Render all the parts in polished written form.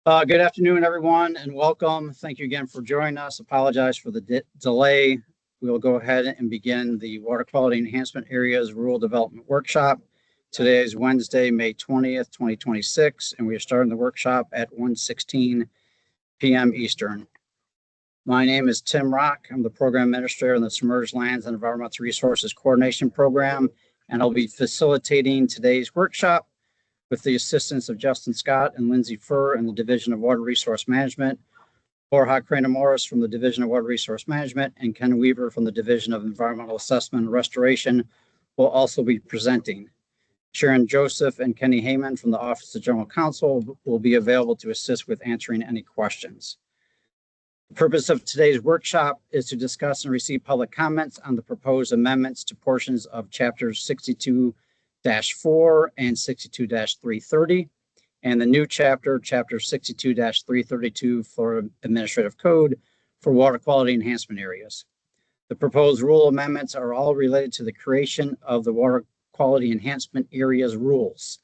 Good afternoon, everyone, and welcome. Thank you again for joining us. Apologize for the delay. We will go ahead and begin the Water Quality Enhancement Areas Rural Development Workshop. Today is Wednesday, May 20th, 2026, and we are starting the workshop at 1:16 p.m. Eastern. My name is Tim Rock. I'm the Program Administrator in the Submerged Lands and Environmental Resources Coordination Program, and I'll be facilitating today's workshop with the assistance of Justin Scott and Lindsay Furr in the Division of Water Resource Management, Jorge Crana-Morris from the Division of Water Resource Management, and Ken Weaver from the Division of Environmental Assessment and Restoration will also be presenting. Sharon Joseph and Kenny Heyman from the Office of General Counsel will be available to assist with answering any questions. The purpose of today's workshop is to discuss and receive public comments on the proposed amendments to portions of Chapters 62-4 and 62-330, and the new chapter 62-332 Florida Administrative Code for Water Quality Enhancement Areas. The proposed rule amendments are all related to the creation of the Water Quality Enhancement Areas rules.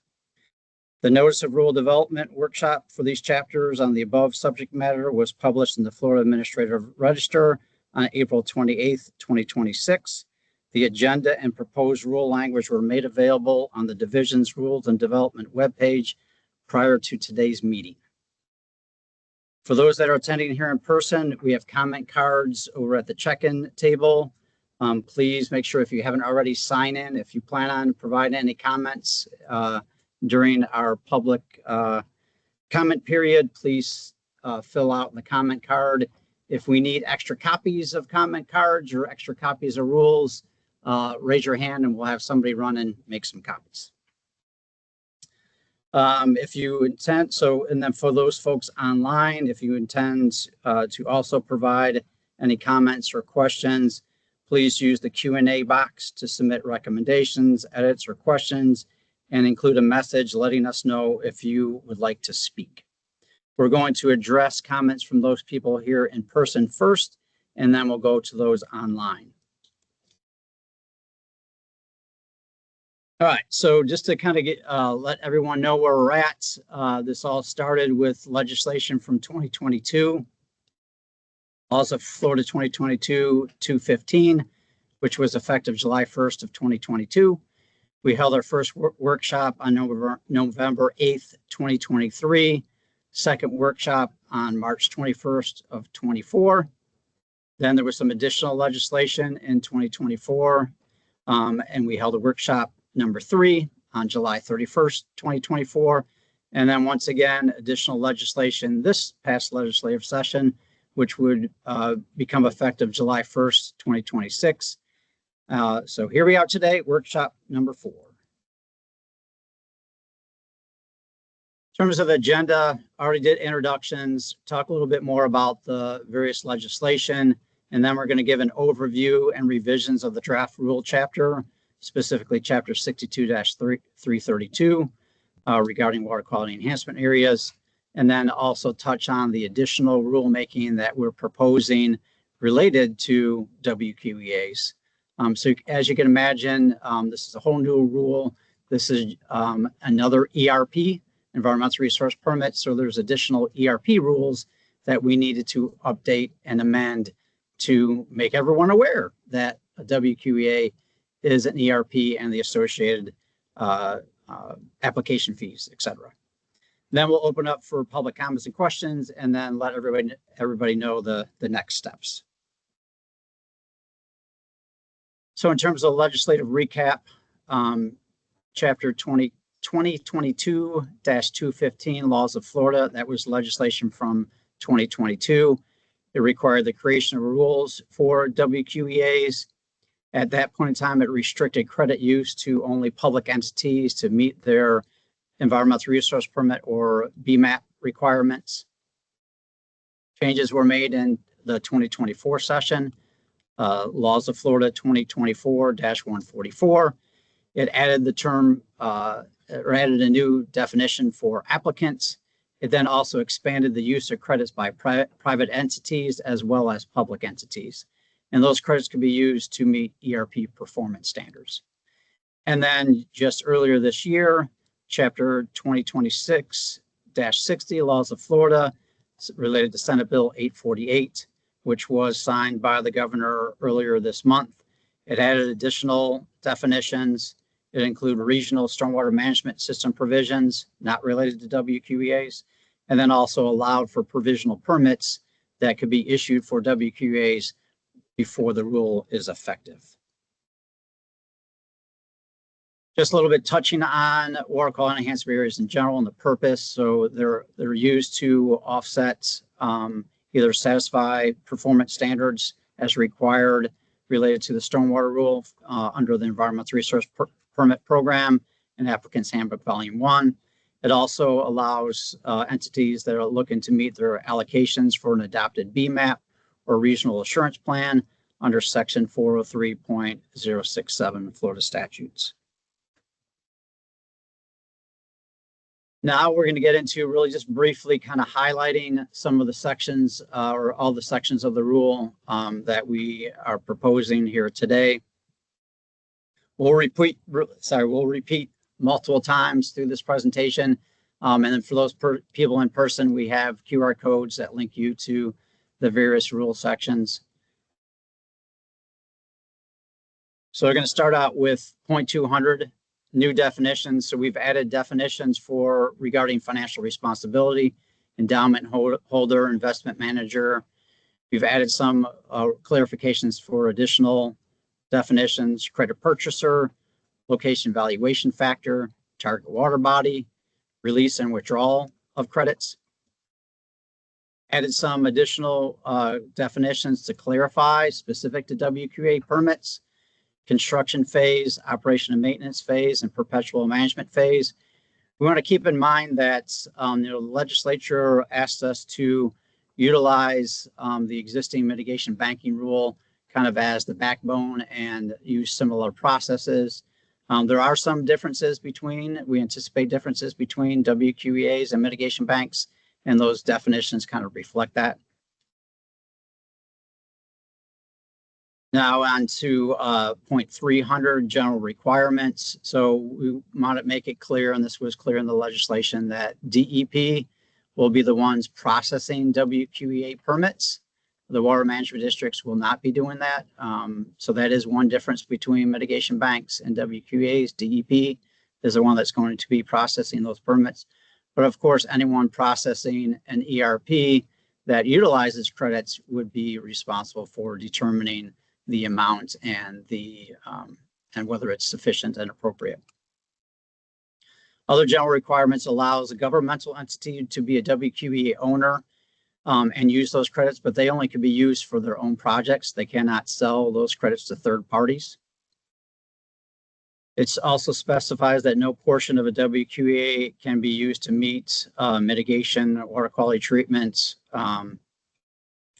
The Notice of Rule Development Workshop for these chapters on the above subject matter was published in the Florida Administrative Register on April 28th, 2026. The agenda and proposed rule language were made available on the Division's Rules and Development webpage prior to today's meeting. For those that are attending here in person, we have comment cards over at the check-in table. Please make sure, if you haven't already, sign in. If you plan on providing any comments during our public comment period, please fill out the comment card. If we need extra copies of comment cards or extra copies of rules, raise your hand and we'll have somebody run and make some copies. If you intend, and then for those folks online, if you intend to also provide any comments or questions, please use the Q&A box to submit recommendations, edits, or questions, and include a message letting us know if you would like to speak. We're going to address comments from those people here in person first, and then we'll go to those online. All right, so just to kind of let everyone know where we're at, this all started with legislation from 2022, also Florida 2022-215, which was effective July 1st of 2022. We held our first workshop on November 8th, 2023, second workshop on March 21st of 24. Then there was some additional legislation in 2024, and we held a workshop number 3 on July 31st, 2024. And then once again, additional legislation this past legislative session, which would become effective July 1st, 2026. So here we are today, workshop number 4. In terms of agenda, I already did introductions, talk a little bit more about the various legislation, and then we're going to give an overview and revisions of the draft rule chapter, specifically Chapter 62-332 regarding water quality enhancement areas, and then also touch on the additional rulemaking that we're proposing related to WQEAs. So as you can imagine, this is a whole new rule. This is another ERP, Environmental Resource Permit. So there's additional ERP rules that we needed to update and amend to make everyone aware that a WQEA is an ERP and the associated application fees, etc. Then we'll open up for public comments and questions, and then let everybody know the next steps. So in terms of legislative recap, Chapter 2022-215, Laws of Florida, that was legislation from 2022. It required the creation of rules for WQEAs. At that point in time, it restricted credit use to only public entities to meet their Environmental Resource Permit or BMAP requirements. Changes were made in the 2024 session, Laws of Florida 2024-144. It added the term, or added a new definition for applicants. It then also expanded the use of credits by private entities as well as public entities. And those credits can be used to meet ERP performance standards. And then just earlier this year, Chapter 2026 2-60 laws of Florida related to Senate Bill 848, which was signed by the governor earlier this month. It added additional definitions. It included regional stormwater management system provisions not related to WQEAs, and then also allowed for provisional permits that could be issued for WQEAs before the rule is effective. Just a little bit touching on water quality enhancement areas in general and the purpose. So they're used to offset, either satisfy performance standards as required related to the stormwater rule under the Environmental Resource Permit Program and Applicant's Handbook Volume 1. It also allows entities that are looking to meet their allocations for an adopted BMAP or regional assurance plan under Section 403.067 Florida statutes. Now we're going to get into really just briefly kind of highlighting some of the sections or all the sections of the rule that we are proposing here today. We'll repeat multiple times through this presentation. And then for those people in person, we have QR codes that link you to the various rule sections. So we're going to start out with point 200. New definitions. So we've added definitions for regarding financial responsibility, endowment holder, investment manager. We've added some clarifications for additional definitions: credit purchaser, location valuation factor, target water body, release and withdrawal of credits. Added some additional definitions to clarify specific to WQEA permits: construction phase, operation and maintenance phase, and perpetual management phase. We want to keep in mind that the legislature asked us to utilize the existing mitigation banking rule kind of as the backbone and use similar processes. There are some differences we anticipate differences between WQEAs and mitigation banks, and those definitions kind of reflect that. Now on to point 300, general requirements. So we want to make it clear, and this was clear in the legislation, that DEP will be the ones processing WQEA permits. The water management districts will not be doing that. So that is one difference between mitigation banks and WQEAs. DEP is the one that's going to be processing those permits. But of course, anyone processing an ERP that utilizes credits would be responsible for determining the amount and and whether it's sufficient and appropriate. Other general requirements allows a governmental entity to be a WQEA owner and use those credits, but they only can be used for their own projects. They cannot sell those credits to third parties. It also specifies that no portion of a WQEA can be used to meet mitigation, water quality treatments,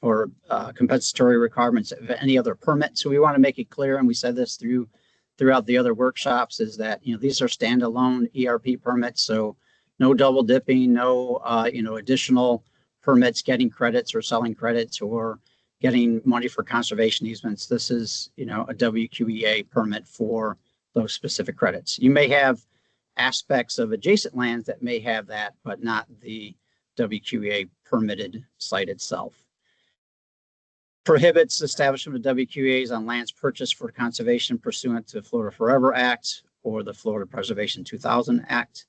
or compensatory requirements of any other permit. So we want to make it clear, and we said this throughout the other workshops, is that these are standalone ERP permits. So no double dipping, no additional permits, getting credits or selling credits or getting money for conservation easements. This is a WQEA permit for those specific credits. You may have aspects of adjacent lands that may have that, but not the WQEA permitted site itself. Prohibits establishment of WQEAs on lands purchased for conservation pursuant to the Florida Forever Act or the Florida Preservation 2000 Act.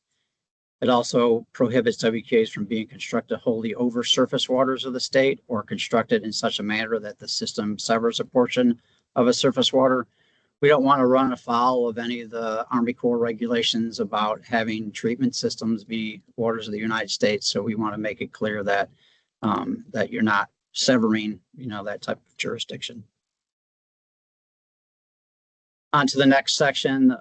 It also prohibits WQEAs from being constructed wholly over surface waters of the state or constructed in such a manner that the system severs a portion of a surface water. We don't want to run afoul of any of the Army Corps regulations about having treatment systems be waters of the United States. So we want to make it clear that that you're not severing, that type of jurisdiction. On to the next section,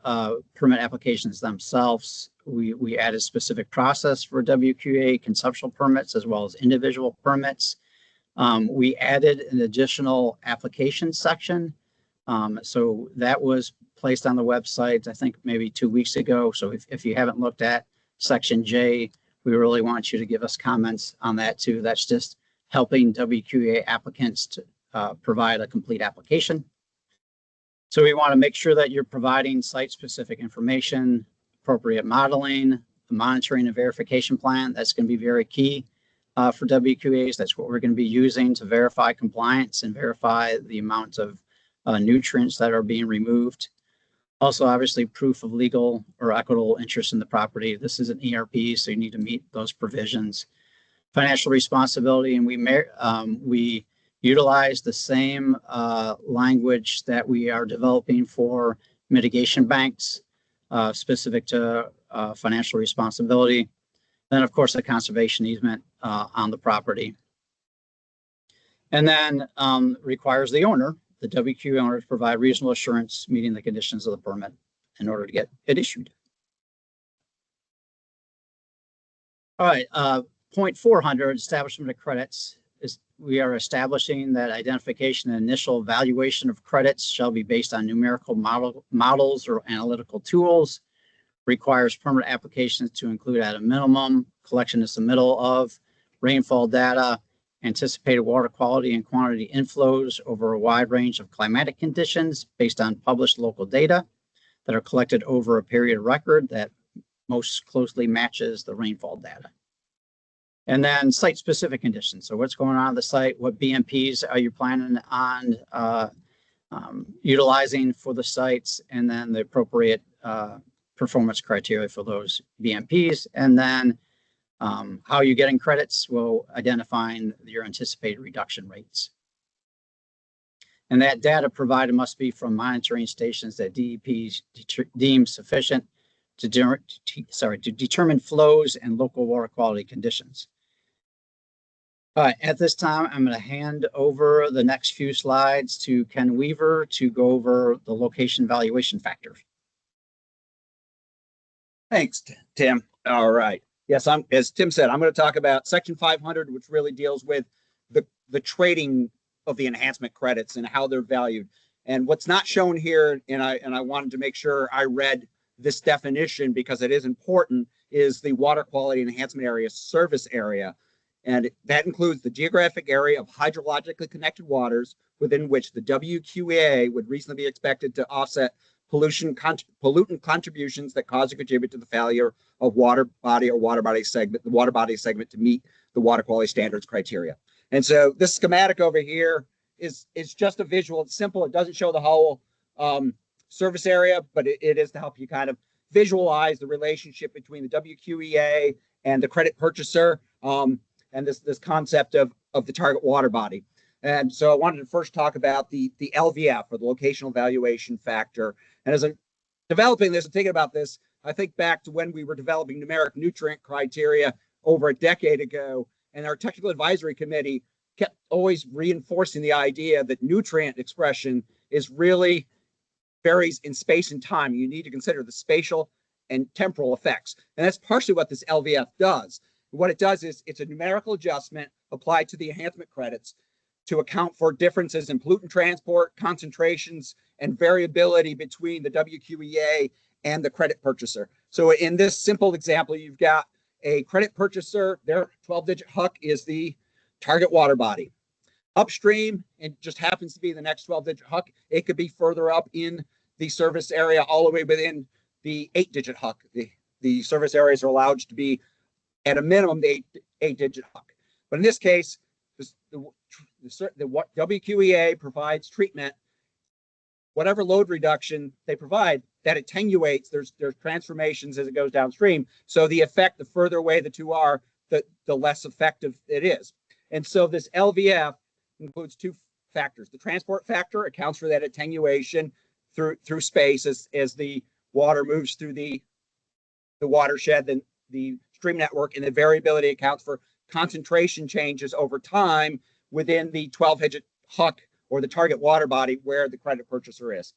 permit applications themselves. We added specific process for WQEA conceptual permits as well as individual permits. We added an additional application section. So that was placed on the website, I think maybe 2 weeks ago. So if you haven't looked at section J, we really want you to give us comments on that too. That's just helping WQEA applicants to provide a complete application. So we want to make sure that you're providing site-specific information, appropriate modeling, monitoring and verification plan. That's going to be very key for WQEAs. That's what we're going to be using to verify compliance and verify the amount of nutrients that are being removed. Also, obviously, proof of legal or equitable interest in the property. This is an ERP, so you need to meet those provisions. Financial responsibility, and we utilize the same language that we are developing for mitigation banks, specific to financial responsibility. Then, of course, a conservation easement on the property. And then requires the owner, the WQ owner, to provide reasonable assurance meeting the conditions of the permit in order to get it issued. All right, point 400, establishment of credits. We are establishing that identification and initial evaluation of credits shall be based on numerical models or analytical tools. Requires permit applications to include at a minimum collection and submittal of rainfall data, anticipated water quality and quantity inflows over a wide range of climatic conditions based on published local data that are collected over a period of record that most closely matches the rainfall data. And then site-specific conditions. So what's going on at the site? What BMPs are you planning on utilizing for the sites? And then the appropriate performance criteria for those BMPs. And then how you're getting credits will identifying your anticipated reduction rates. And that data provided must be from monitoring stations that DEP deems sufficient to determine flows and local water quality conditions. All right, at this time, I'm going to hand over the next few slides to Ken Weaver to go over the location valuation factor. Thanks, Tim. All right. Yes, as Tim said, I'm going to talk about Section 500, which really deals with the trading of the enhancement credits and how they're valued. And what's not shown here, and I wanted to make sure I read this definition because it is important, is the Water Quality Enhancement Area service area. And that includes the geographic area of hydrologically connected waters within which the WQEA would reasonably be expected to offset pollutant contributions that cause or contribute to the failure of water body or water body segment, the water body segment to meet the water quality standards criteria. And so this schematic over here is just a visual. It's simple. It doesn't show the whole service area, but it is to help you kind of visualize the relationship between the WQEA and the credit purchaser. And this concept of the target water body. And so I wanted to first talk about the LVF, or the Locational Valuation Factor. And as I'm developing this and thinking about this, I think back to when we were developing numeric nutrient criteria over a decade ago, and our technical advisory committee kept always reinforcing the idea that nutrient expression is really varies in space and time. You need to consider the spatial and temporal effects. And that's partially what this LVF does. What it does is it's a numerical adjustment applied to the enhancement credits to account for differences in pollutant transport, concentrations, and variability between the WQEA and the credit purchaser. So in this simple example, you've got a credit purchaser, their 12-digit HUC is the target water body. Upstream, it just happens to be the next 12-digit HUC. It could be further up in the service area, all the way within the 8-digit HUC. The service areas are allowed to be at a minimum the 8-digit HUC. But in this case, the WQEA provides treatment, whatever load reduction they provide, that attenuates, there's transformations as it goes downstream. So the effect, the further away the two are, the less effective it is. And so this LVF includes two factors. The transport factor accounts for that attenuation through space as the water moves through the watershed, then the stream network, and the variability accounts for concentration changes over time within the 12-digit HUC, or the target water body, where the credit purchaser is.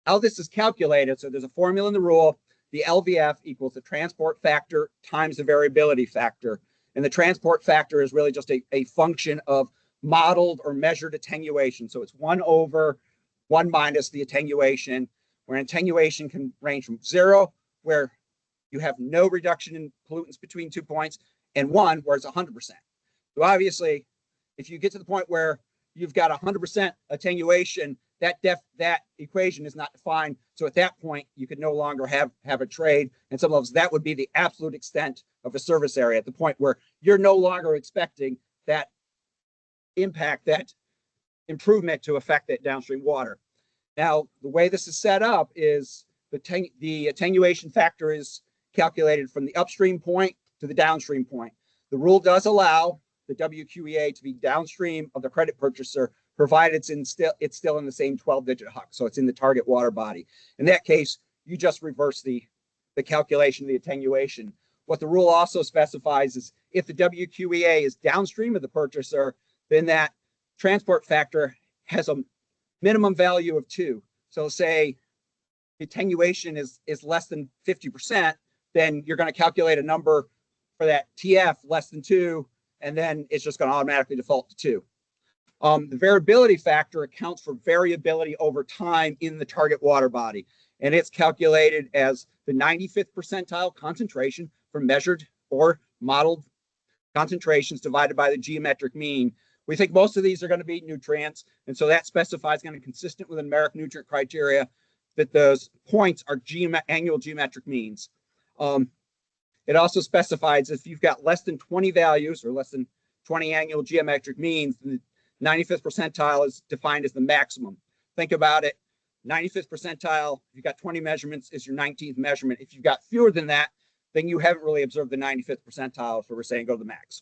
How this is calculated, so there's a formula in the rule. The LVF equals the transport factor times the variability factor. And the transport factor is really just a function of modeled or measured attenuation. So it's 1 over 1 minus the attenuation, where attenuation can range from 0, where you have no reduction in pollutants between 2 points, and 1, where it's 100%. So obviously, if you get to the point where you've got 100% attenuation, that equation is not defined. So at that point, you could no longer have a trade. And some levels, that would be the absolute extent of a service area at the point where you're no longer expecting that impact, that improvement to affect that downstream water. Now, the way this is set up is the attenuation factor is calculated from the upstream point to the downstream point. The rule does allow the WQEA to be downstream of the credit purchaser, provided it's still in the same 12-digit HUC, so it's in the target water body. In that case, you just reverse the calculation of the attenuation. What the rule also specifies is if the WQEA is downstream of the purchaser, then that transport factor has a minimum value of 2. So say the attenuation is less than 50%, then you're going to calculate a number for that TF less than 2, and then it's just going to automatically default to 2. The variability factor accounts for variability over time in the target water body, and it's calculated as the 95th percentile concentration for measured or modeled concentrations divided by the geometric mean. We think most of these are going to be nutrients, and so that specifies going to be consistent with numeric nutrient criteria that those points are annual geometric means. It also specifies if you've got less than 20 values or less than 20 annual geometric means, the 95th percentile is defined as the maximum. Think about it. 95th percentile, if you've got 20 measurements, is your 19th measurement. If you've got fewer than that, then you haven't really observed the 95th percentile, so we're saying go to the max.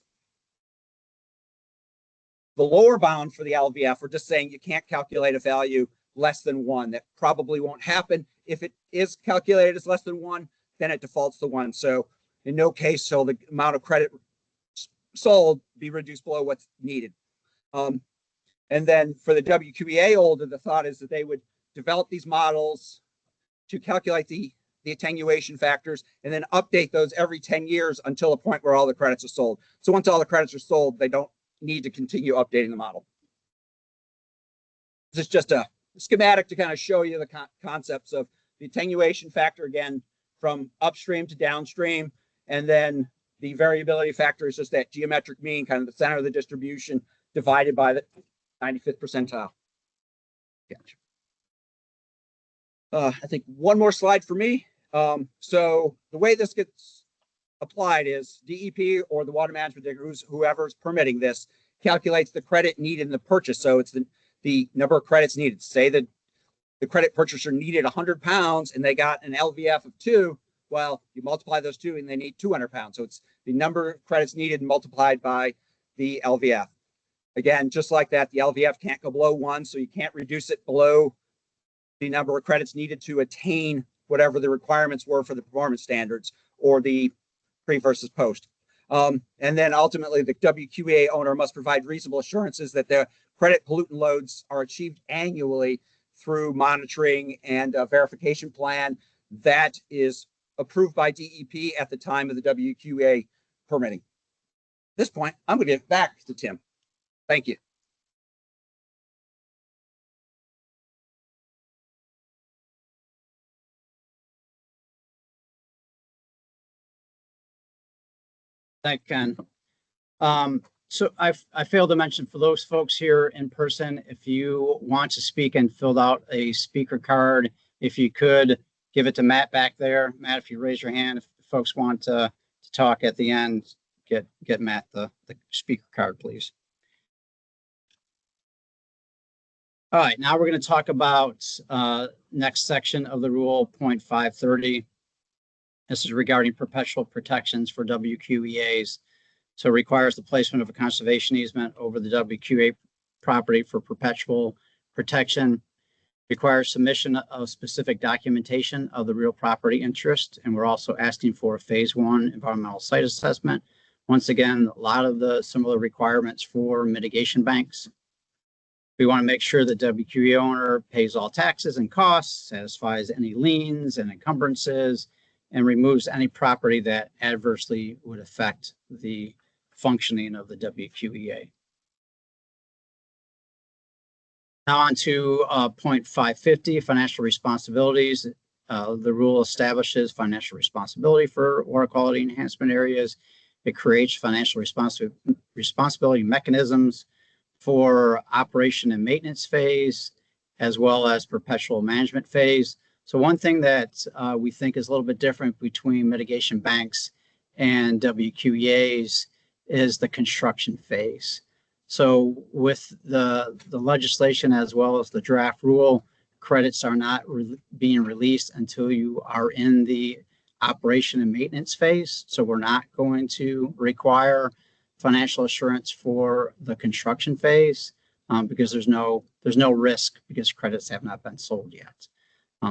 The lower bound for the LVF, we're just saying you can't calculate a value less than 1. That probably won't happen. If it is calculated as less than 1, then it defaults to 1. So in no case shall the amount of credit sold be reduced below what's needed. And then for the WQEA holder, the thought is that they would develop these models to calculate the attenuation factors and then update those every 10 years until a point where all the credits are sold. So once all the credits are sold, they don't need to continue updating the model. This is just a schematic to kind of show you the concepts of the attenuation factor, again, from upstream to downstream. And then the variability factor is just that geometric mean, kind of the center of the distribution, divided by the 95th percentile. Gotcha. I think one more slide for me. So the way this gets applied is DEP or the water management digger, whoever's permitting this, calculates the credit needed in the purchase. So it's the number of credits needed. Say that the credit purchaser needed 100 pounds and they got an LVF of 2. Well, you multiply those 2 and they need 200 pounds. So it's the number of credits needed multiplied by the LVF. Again, just like that, the LVF can't go below 1, so you can't reduce it below the number of credits needed to attain whatever the requirements were for the performance standards or the pre versus post. And then ultimately, the WQEA owner must provide reasonable assurances that the credit pollutant loads are achieved annually through monitoring and a verification plan that is approved by DEP at the time of the WQEA permitting. At this point, I'm going to give it back to Tim. Thank you. Thank you, Ken. So I failed to mention for those folks here in person, if you want to speak and filled out a speaker card, if you could give it to Matt back there. Matt, if you raise your hand, if folks want to talk at the end, get Matt the speaker card, please. All right, now we're going to talk about next section of the rule, point 530. This is regarding perpetual protections for WQEAs. So it requires the placement of a conservation easement over the WQEA property for perpetual protection, requires submission of specific documentation of the real property interest. And we're also asking for a phase 1 environmental site assessment. Once again, a lot of the similar requirements for mitigation banks. We want to make sure that WQEA owner pays all taxes and costs, satisfies any liens and encumbrances, and removes any property that adversely would affect the functioning of the WQEA. Now on to point 550, financial responsibilities. The rule establishes financial responsibility for water quality enhancement areas. It creates financial responsibility mechanisms for operation and maintenance phase, as well as perpetual management phase. So one thing that we think is a little bit different between mitigation banks and WQEAs is the construction phase. So with the legislation as well as the draft rule, credits are not being released until you are in the operation and maintenance phase. So we're not going to require financial assurance for the construction phase because there's no risk because credits have not been sold yet.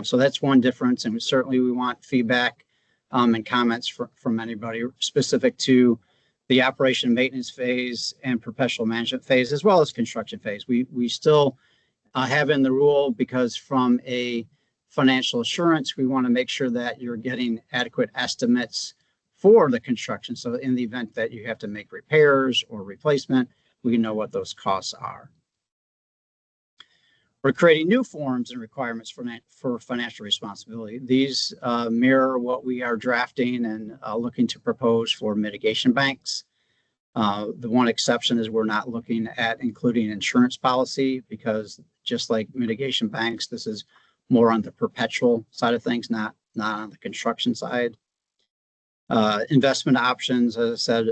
So that's one difference, and we want feedback and comments from anybody specific to the operation and maintenance phase and perpetual management phase, as well as construction phase. We still have in the rule because from a financial assurance, we want to make sure that you're getting adequate estimates for the construction. So in the event that you have to make repairs or replacement, we know what those costs are. We're creating new forms and requirements for financial responsibility. These mirror what we are drafting and looking to propose for mitigation banks. The one exception is we're not looking at including insurance policy because just like mitigation banks, this is more on the perpetual side of things, not on the construction side. Investment options, as I said,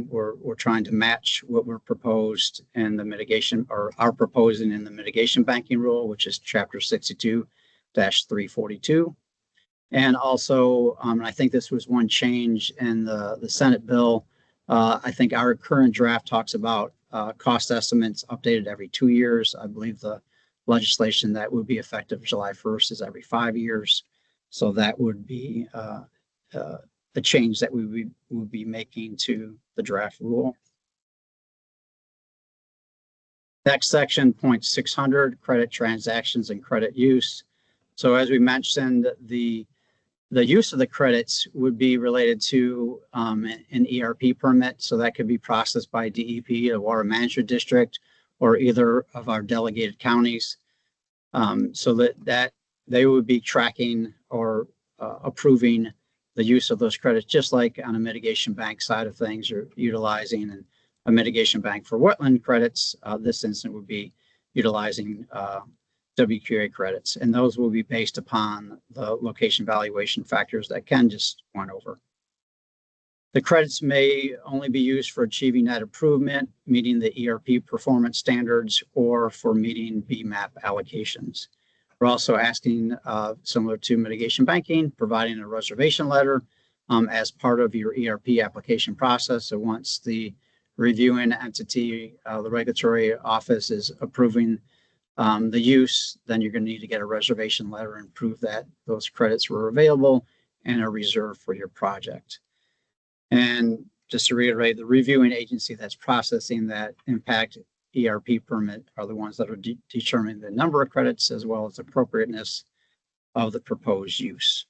we're trying to match what we're proposed in the mitigation or are proposing in the mitigation banking rule, which is chapter 62-342. And also, I think this was one change in the Senate bill. I think our current draft talks about cost estimates updated every 2 years. I believe the legislation that would be effective July 1st is every 5 years. So that would be the change that we would be making to the draft rule. Next section, point 600, credit transactions and credit use. So as we mentioned, the use of the credits would be related to an ERP permit. So that could be processed by DEP, the Water Management District, or either of our delegated counties. So that they would be tracking or approving the use of those credits, just like on a mitigation bank side of things, you're utilizing a mitigation bank for wetland credits. This instance would be utilizing WQA credits, and those will be based upon the location valuation factors that Ken just went over. The credits may only be used for achieving net improvement, meeting the ERP performance standards, or for meeting BMAP allocations. We're also asking, similar to mitigation banking, providing a reservation letter as part of your ERP application process. So once the reviewing entity, the regulatory office is approving the use, then you're going to need to get a reservation letter and prove that those credits were available and are reserved for your project. And just to reiterate, the reviewing agency that's processing that impact ERP permit are the ones that are determining the number of credits as well as appropriateness of the proposed use.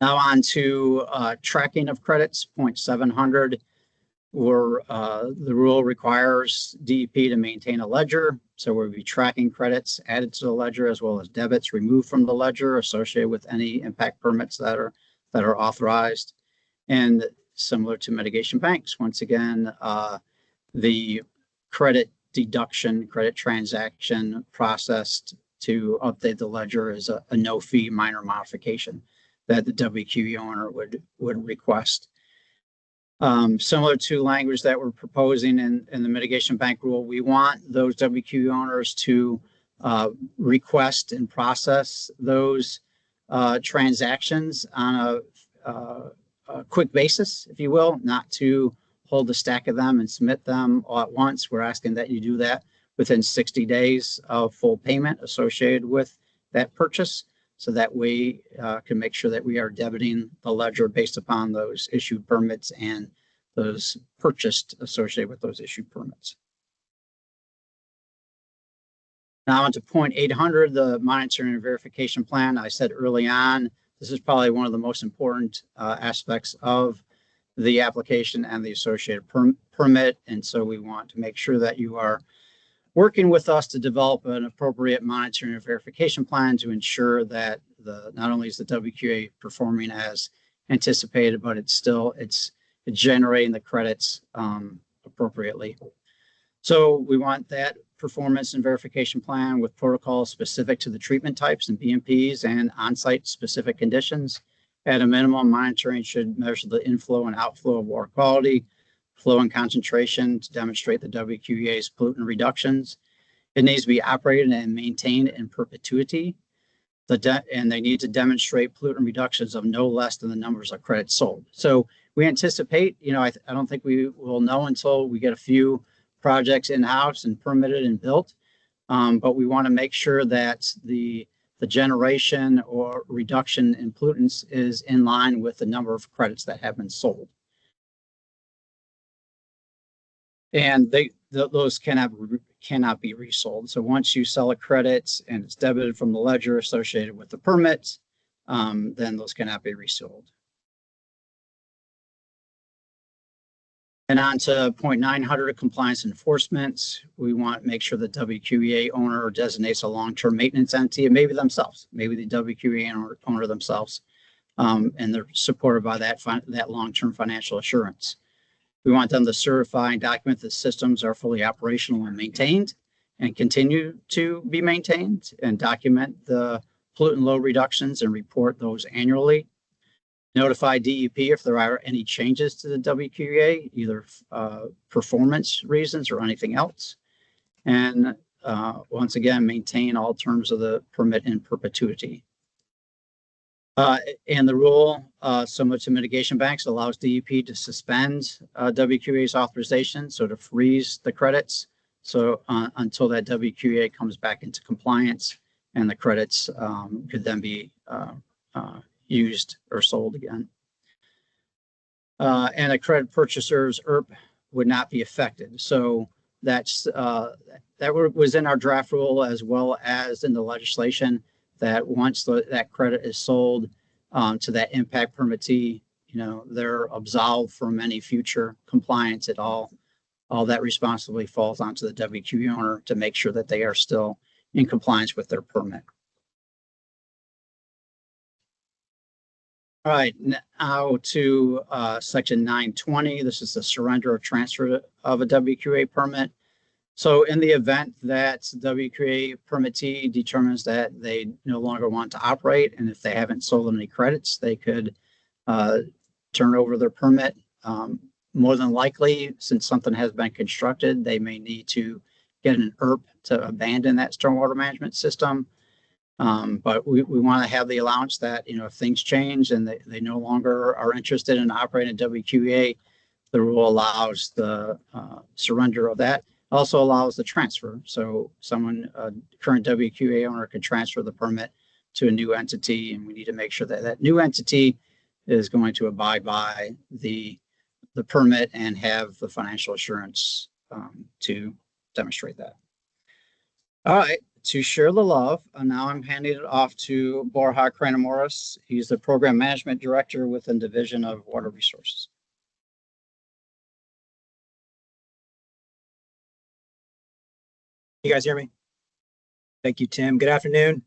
Now on to tracking of credits, point 700, where the rule requires DEP to maintain a ledger. So we'll be tracking credits added to the ledger as well as debits removed from the ledger associated with any impact permits that are authorized. And similar to mitigation banks, once again, the credit deduction, credit transaction processed to update the ledger is a no-fee minor modification that the WQE owner would request. Similar to language that we're proposing in the mitigation bank rule, we want those WQE owners to request and process those transactions on a quick basis, if you will, not to hold a stack of them and submit them all at once. We're asking that you do that within 60 days of full payment associated with that purchase. So that we can make sure that we are debiting the ledger based upon those issued permits and those purchased associated with those issued permits. Now on to point 800, the monitoring and verification plan. I said early on, this is probably one of the most important aspects of the application and the associated permit. And so we want to make sure that you are working with us to develop an appropriate monitoring and verification plan to ensure that not only is the WQA performing as anticipated, but it's generating the credits appropriately. So we want that performance and verification plan with protocols specific to the treatment types and BMPs and on-site specific conditions. At a minimum, monitoring should measure the inflow and outflow of water quality, flow and concentration to demonstrate the WQEA's pollutant reductions. It needs to be operated and maintained in perpetuity. And they need to demonstrate pollutant reductions of no less than the numbers of credits sold. So we anticipate, I don't think we will know until we get a few projects in-house and permitted and built. But we want to make sure that the generation or reduction in pollutants is in line with the number of credits that have been sold. And those cannot be resold. So once you sell a credit and it's debited from the ledger associated with the permit, then those cannot be resold. And on to point 900 of compliance enforcement. We want to make sure the WQEA owner designates a long-term maintenance entity, and maybe themselves, maybe the WQEA owner themselves, and they're supported by that long-term financial assurance. We want them to certify and document that systems are fully operational and maintained and continue to be maintained, and document the pollutant load reductions and report those annually. Notify DEP if there are any changes to the WQEA, either performance reasons or anything else. And once again, maintain all terms of the permit in perpetuity. And the rule, similar to mitigation banks, allows DEP to suspend WQEA's authorization, so to freeze the credits, so until that WQEA comes back into compliance, and the credits could then be used or sold again. And a credit purchaser's ERP would not be affected. So that's that was in our draft rule as well as in the legislation, that once that credit is sold to that impact permittee, they're absolved from any future compliance at all. All that responsibility falls onto the WQE owner to make sure that they are still in compliance with their permit. All right, now to section 920. This is the surrender or transfer of a WQA permit. So in the event that WQA permittee determines that they no longer want to operate, and if they haven't sold any credits, they could turn over their permit. More than likely, since something has been constructed, they may need to get an ERP to abandon that stormwater management system. But we want to have the allowance that, if things change and they no longer are interested in operating WQEA, the rule allows the surrender of that. Also allows the transfer. So a current WQEA owner can transfer the permit to a new entity, and we need to make sure that that new entity is going to abide by the permit and have the financial assurance to demonstrate that. All right. To share the love, now I'm handing it off to Borja Cranamores. He's the Program Management Director within Division of Water Resources. You guys hear me? Thank you, Tim. Good afternoon.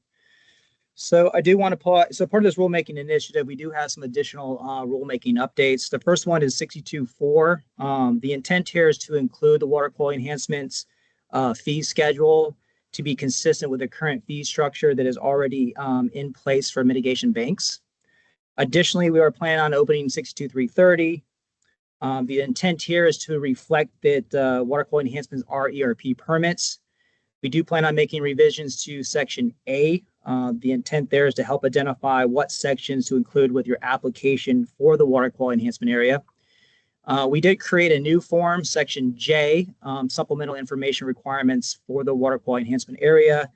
So I do want to pull out, so part of this rulemaking initiative, we do have some additional rulemaking updates. The first one is 62.4. The intent here is to include the water quality enhancements fee schedule to be consistent with the current fee structure that is already in place for mitigation banks. Additionally, we are planning on opening 62.330. The intent here is to reflect that water quality enhancements are ERP permits. We do plan on making revisions to Section A. The intent there is to help identify what sections to include with your application for the water quality enhancement area. We did create a new form, Section J, supplemental information requirements for the water quality enhancement area.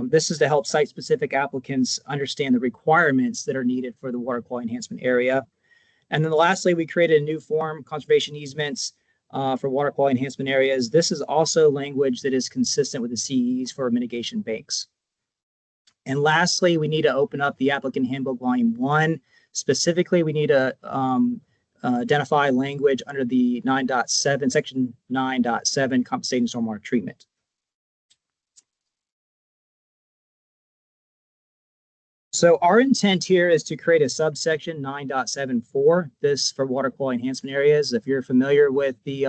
This is to help site-specific applicants understand the requirements that are needed for the water quality enhancement area. And then lastly, we created a new form, conservation easements for water quality enhancement areas. This is also language that is consistent with the CEs for mitigation banks. And lastly, we need to open up the applicant handbook volume 1. Specifically, we need to identify language under the 9.7, section 9.7, compensating stormwater treatment. So our intent here is to create a subsection 9.74, this for water quality enhancement areas. If you're familiar with the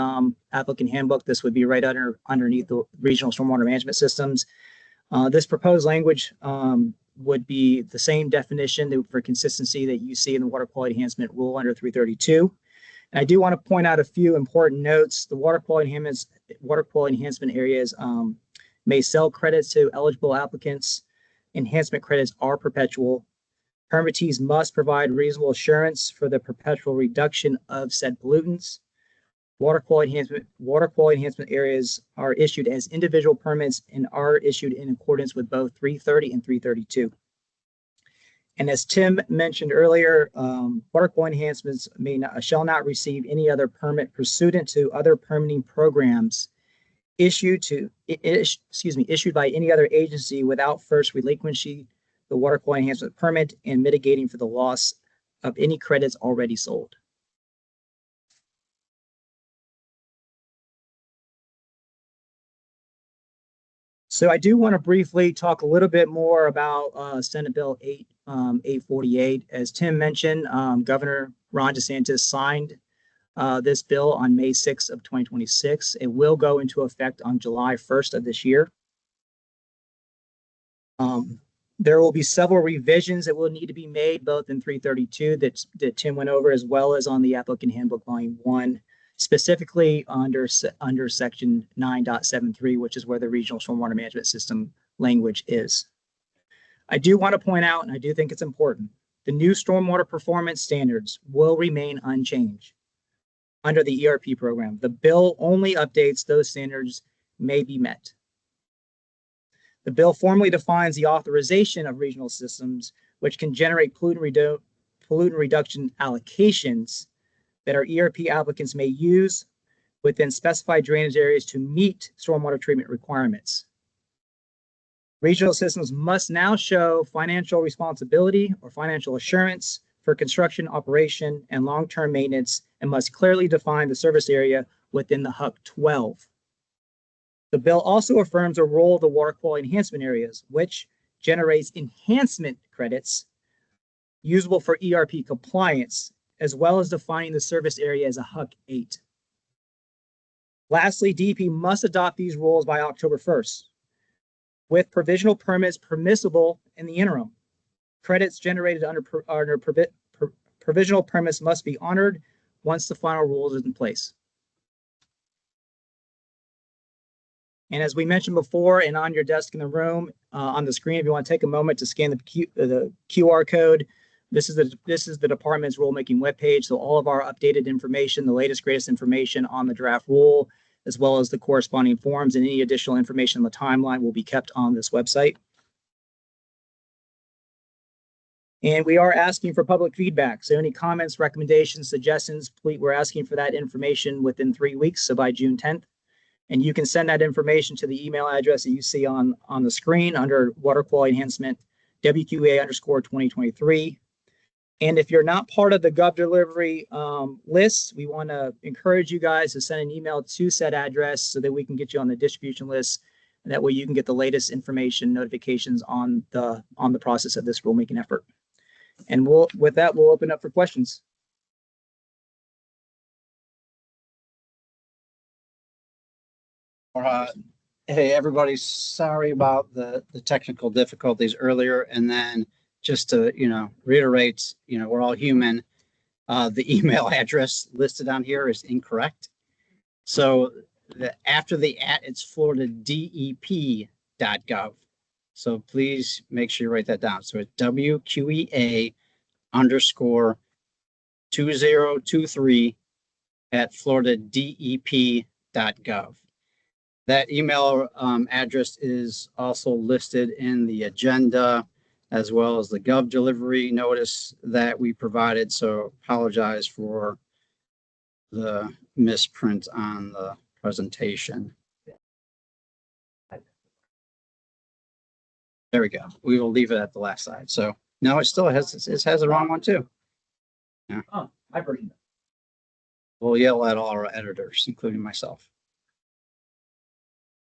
applicant handbook, this would be right underneath the regional stormwater management systems. This proposed language would be the same definition for consistency that you see in the water quality enhancement rule under 332. And I do want to point out a few important notes. The water quality enhancement areas may sell credits to eligible applicants. Enhancement credits are perpetual. Permittees must provide reasonable assurance for the perpetual reduction of said pollutants. Water quality enhancement areas are issued as individual permits and are issued in accordance with both 330 and 332. And as Tim mentioned earlier, water quality enhancements shall not receive any other permit pursuant to other permitting programs issued by any other agency without first relinquishing the water quality enhancement permit and mitigating for the loss of any credits already sold. So I do want to briefly talk a little bit more about Senate Bill 848. As Tim mentioned, Governor Ron DeSantis signed this bill on May 6th of 2026. It will go into effect on July 1st of this year. There will be several revisions that will need to be made, both in 332 that Tim went over, as well as on the applicant handbook volume 1, specifically under section 9.73, which is where the regional stormwater management system language is. I do want to point out, and I do think it's important, the new stormwater performance standards will remain unchanged under the ERP program. The bill only updates those standards may be met. The bill formally defines the authorization of regional systems, which can generate pollutant reduction allocations that our ERP applicants may use within specified drainage areas to meet stormwater treatment requirements. Regional systems must now show financial responsibility or financial assurance for construction, operation, and long-term maintenance, and must clearly define the service area within the HUC 12. The bill also affirms a role of the water quality enhancement areas, which generates enhancement credits usable for ERP compliance, as well as defining the service area as a HUC 8. Lastly, DEP must adopt these rules by October 1st, with provisional permits permissible in the interim. Credits generated under provisional permits must be honored once the final rules are in place. And as we mentioned before, and on your desk in the room, on the screen, if you want to take a moment to scan the QR code, this is the department's rulemaking webpage. So all of our updated information, the latest, greatest information on the draft rule, as well as the corresponding forms and any additional information on the timeline will be kept on this website. And we are asking for public feedback. So any comments, recommendations, suggestions, please, we're asking for that information within 3 weeks, so by June 10th. And you can send that information to the email address that you see on the screen under Water Quality Enhancement, WQEA_2023. And if you're not part of the Gov Delivery list, we want to encourage you guys to send an email to said address so that we can get you on the distribution list. And that way you can get the latest information, notifications on the process of this rulemaking effort. And with that, we'll open up for questions. Hey, everybody, sorry about the technical difficulties earlier. And then just to, reiterate, we're all human. The email address listed on here is incorrect. So after the it's floridadep.gov. So please make sure you write that down. So it's WQEA_2023 at floridadep.gov. That email address is also listed in the agenda, as well as the Gov Delivery notice that we provided. So apologize for the misprint on the presentation. There we go. We will leave it at the last slide. So no, it still has the wrong one too. Yeah. Oh, my version. We'll yell at all our editors, including myself.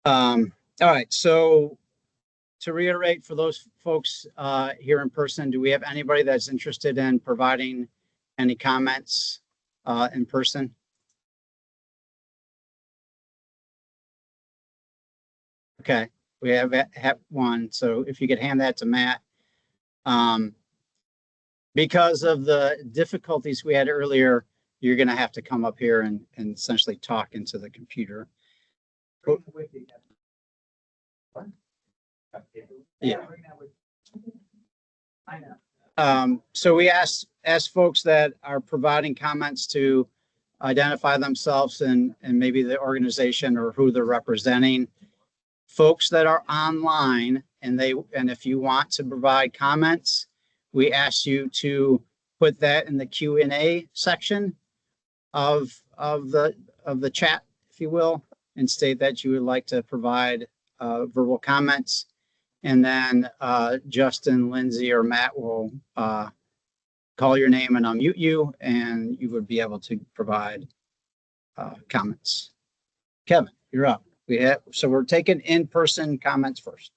All right, so to reiterate for those folks here in person, do we have anybody that's interested in providing any comments in person? Okay, we have one. So if you could hand that to Matt. Because of the difficulties we had earlier, you're going to have to come up here and essentially talk into the computer. Yeah. So we asked folks that are providing comments to identify themselves and maybe the organization or who they're representing. Folks that are online and if you want to provide comments, we ask you to put that in the Q&A section of the chat, if you will, and state that you would like to provide verbal comments. And then Justin, Lindsay, or Matt will call your name and unmute you, and you would be able to provide comments. Kevin, you're up. So we're taking in-person comments first.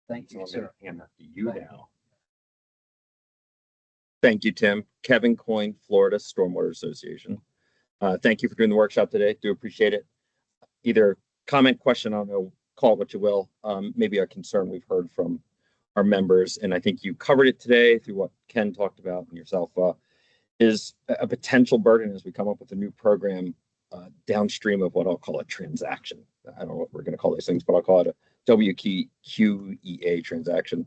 Thank you, sir. Hand that to you now. Thank you, Tim. Kevin Coyne, Florida Stormwater Association. Thank you for doing the workshop today. Do appreciate it. Either comment, question, I don't know, call it what you will. Maybe a concern we've heard from our members, and I think you covered it today through what Ken talked about and yourself, is a potential burden as we come up with a new program downstream of what I'll call a transaction. I don't know what we're going to call these things, but I'll call it a WQEA transaction.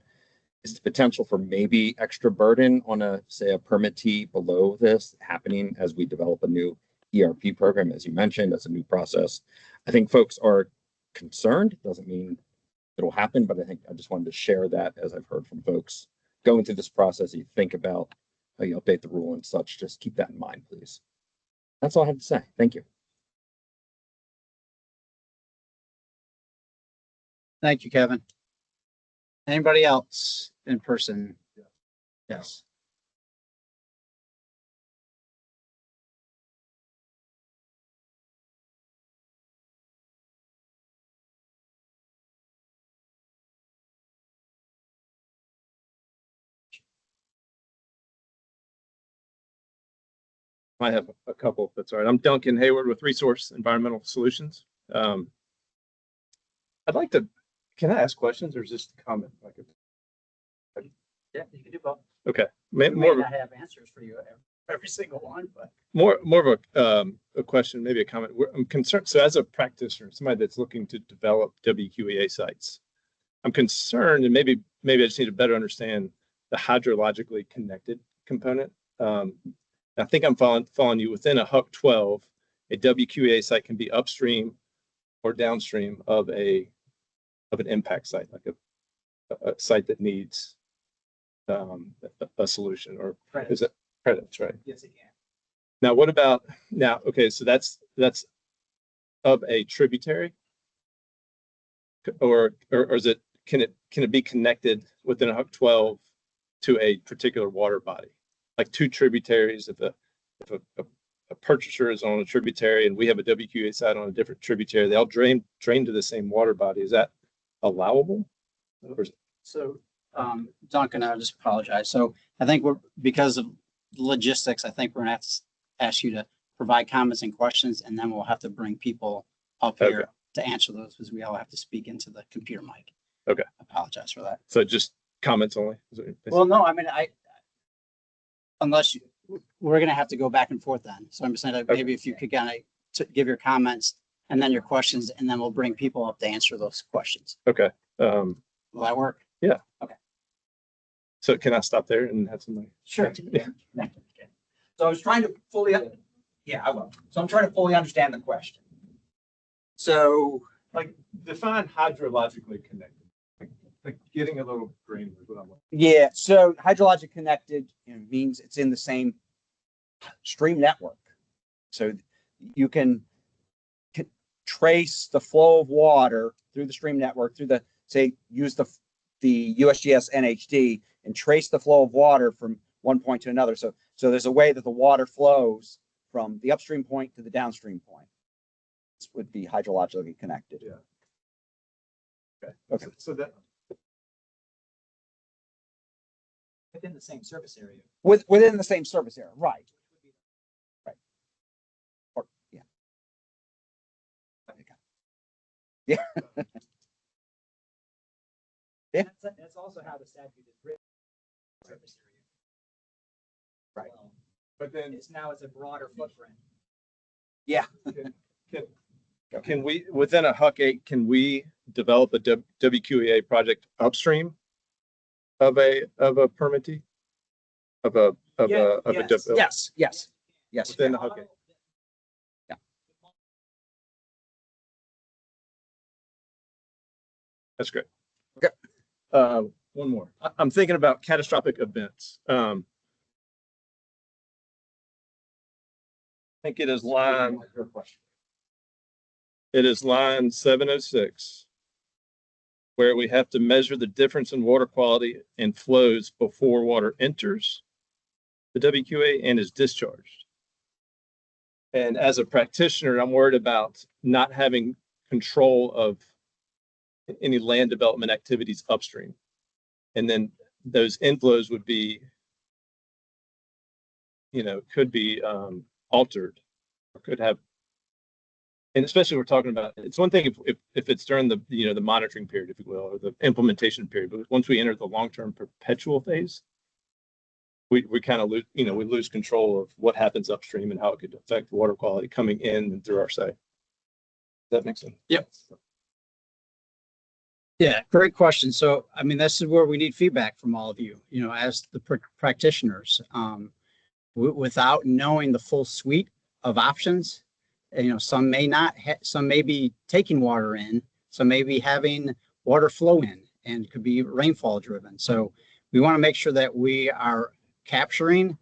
Is the potential for maybe extra burden on a permittee below this happening as we develop a new ERP program, as you mentioned, as a new process. I think folks are concerned. Doesn't mean it'll happen, but I think I just wanted to share that as I've heard from folks going through this process. You think about how you update the rule and such. Just keep that in mind, please. That's all I have to say. Thank you. Thank you, Kevin. Anybody else in person? Yes. I have a couple, if that's all right. I'm Duncan Hayward with Resource Environmental Solutions. I'd like to, can I ask questions or is this a comment? Yeah, you can do both. Okay. We More may not have answers for you every single one, but more of a question, maybe a comment. I'm concerned. So as a practitioner, somebody that's looking to develop WQEA sites, I'm concerned, and maybe I just need to better understand the hydrologically connected component. I think I'm following you. Within a HUC 12, a WQEA site can be upstream or downstream of an impact site, like a site that needs a solution, or is it credits, right? yes, it can. Now, what about now? Okay, so that's of a tributary, or is it can it be connected within a HUC 12 to a particular water body? Like two tributaries, if a purchaser is on a tributary and we have a WQA site on a different tributary, they all drain to the same water body. Is that allowable? So, Duncan, I just apologize. So I think because of logistics, I think we're gonna have to ask you to provide comments and questions, and then we'll have to bring people up here to answer those because we all have to speak into the computer mic. Okay. I apologize for that. So just comments only? Well, no, I mean, unless we're going to have to go back and forth then. So I'm just saying that maybe if you could kind of give your comments and then your questions, and then we'll bring people up to answer those questions. Okay. Will that work? Yeah. Okay. So can I stop there and have somebody? Sure. Yeah. So I was trying to fully, I will. So I'm trying to fully understand the question. So Like define hydrologically connected. Like getting a little green is what I'm looking. yeah, so hydrologic connected means it's in the same stream network. So you can trace the flow of water through the stream network, through use the USGS NHD and trace the flow of water from one point to another. So there's a way that the water flows from the upstream point to the downstream point. This would be hydrologically connected. Yeah. Okay. So that Within the same service area. within the same service area, right? Right. Or, yeah. Yeah. Yeah. That's also how the statute is written. Service area. Right. Well, But then it's a broader footprint. Yeah. can we, within a HUC 8, can we develop a WQEA project upstream of a permittee? Yes. Within the HUC 8. Yeah. That's great. Okay. One more. I'm thinking about catastrophic events. I think it is line 706, where we have to measure the difference in water quality and flows before water enters the WQA and is discharged. And as a practitioner, I'm worried about not having control of any land development activities upstream. And then those inflows would be, could be altered, or could have, and especially we're talking about, it's one thing if it's during the, the monitoring period, if you will, or the implementation period, but once we enter the long-term perpetual phase, we kind of lose, we lose control of what happens upstream and how it could affect water quality coming in and through our site. Does that make sense? Yep. Yeah, great question. So, I mean, this is where we need feedback from all of you, as the practitioners. Without knowing the full suite of options, some may not, some may be taking water in, some may be having water flow in, and could be rainfall driven. So we want to make sure that we are capturing,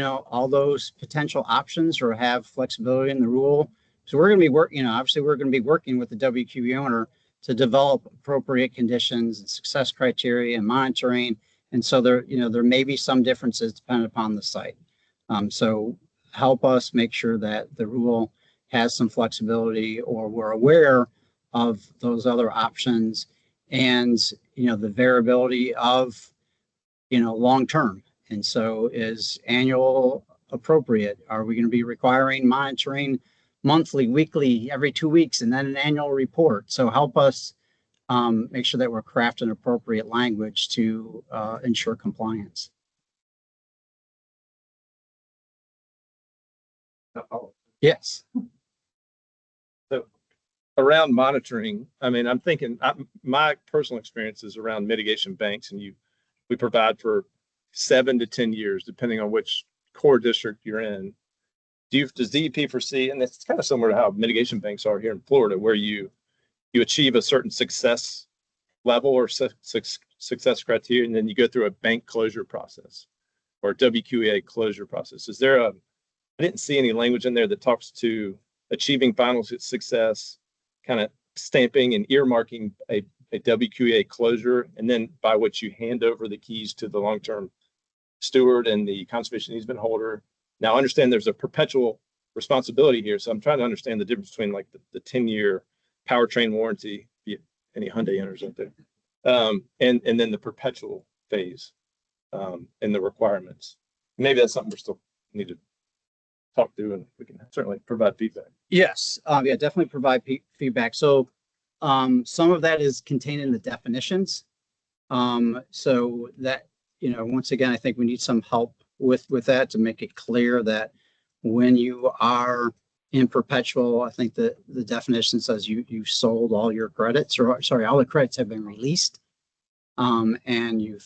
all those potential options, or have flexibility in the rule. So we're going to be working, obviously we're going to be working with the WQE owner to develop appropriate conditions and success criteria and monitoring. And so there may be some differences depending upon the site. So help us make sure that the rule has some flexibility, or we're aware of those other options, and, the variability of, long-term. And so is annual appropriate? Are we going to be requiring monitoring monthly, weekly, every 2 weeks, and then an annual report? So help us make sure that we're crafting appropriate language to ensure compliance. Yes. So around monitoring, I mean, I'm thinking my personal experience is around mitigation banks, and we provide for 7 to 10 years, depending on which core district you're in. Does DEP foresee, and it's kind of similar to how mitigation banks are here in Florida, where you achieve a certain success level or success criteria, and then you go through a bank closure process or WQEA closure process. I didn't see any language in there that talks to achieving final success, kind of stamping and earmarking a WQEA closure, and then by which you hand over the keys to the long-term steward and the conservation easement holder. Now, I understand there's a perpetual responsibility here, so I'm trying to understand the difference between like the 10-year powertrain warranty, any Hyundai owners out there, and then the perpetual phase and the requirements. Maybe that's something we still need to talk through, and we can certainly provide feedback. Yes. Yeah, definitely provide feedback. So some of that is contained in the definitions. So that, once again, I think we need some help with that to make it clear that when you are in perpetual, I think that the definition says you sold all your credits, or sorry, all the credits have been released. And you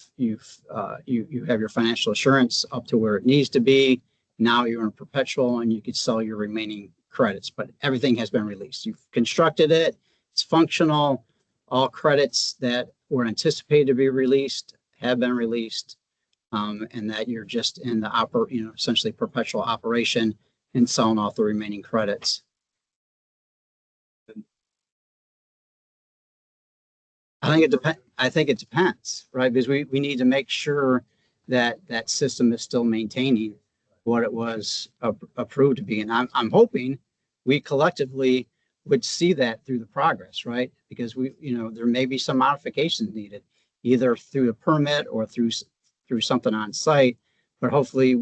have your financial assurance up to where it needs to be. Now you're in perpetual, and you could sell your remaining credits, but everything has been released. You've constructed it, it's functional. All credits that were anticipated to be released have been released, and that you're just in the essentially perpetual operation and selling off the remaining credits. I think it depends, right? Because we need to make sure that that system is still maintaining what it was approved to be. And I'm hoping we collectively would see that through the progress, right? Because there may be some modifications needed, either through a permit or through through something on site, but hopefully,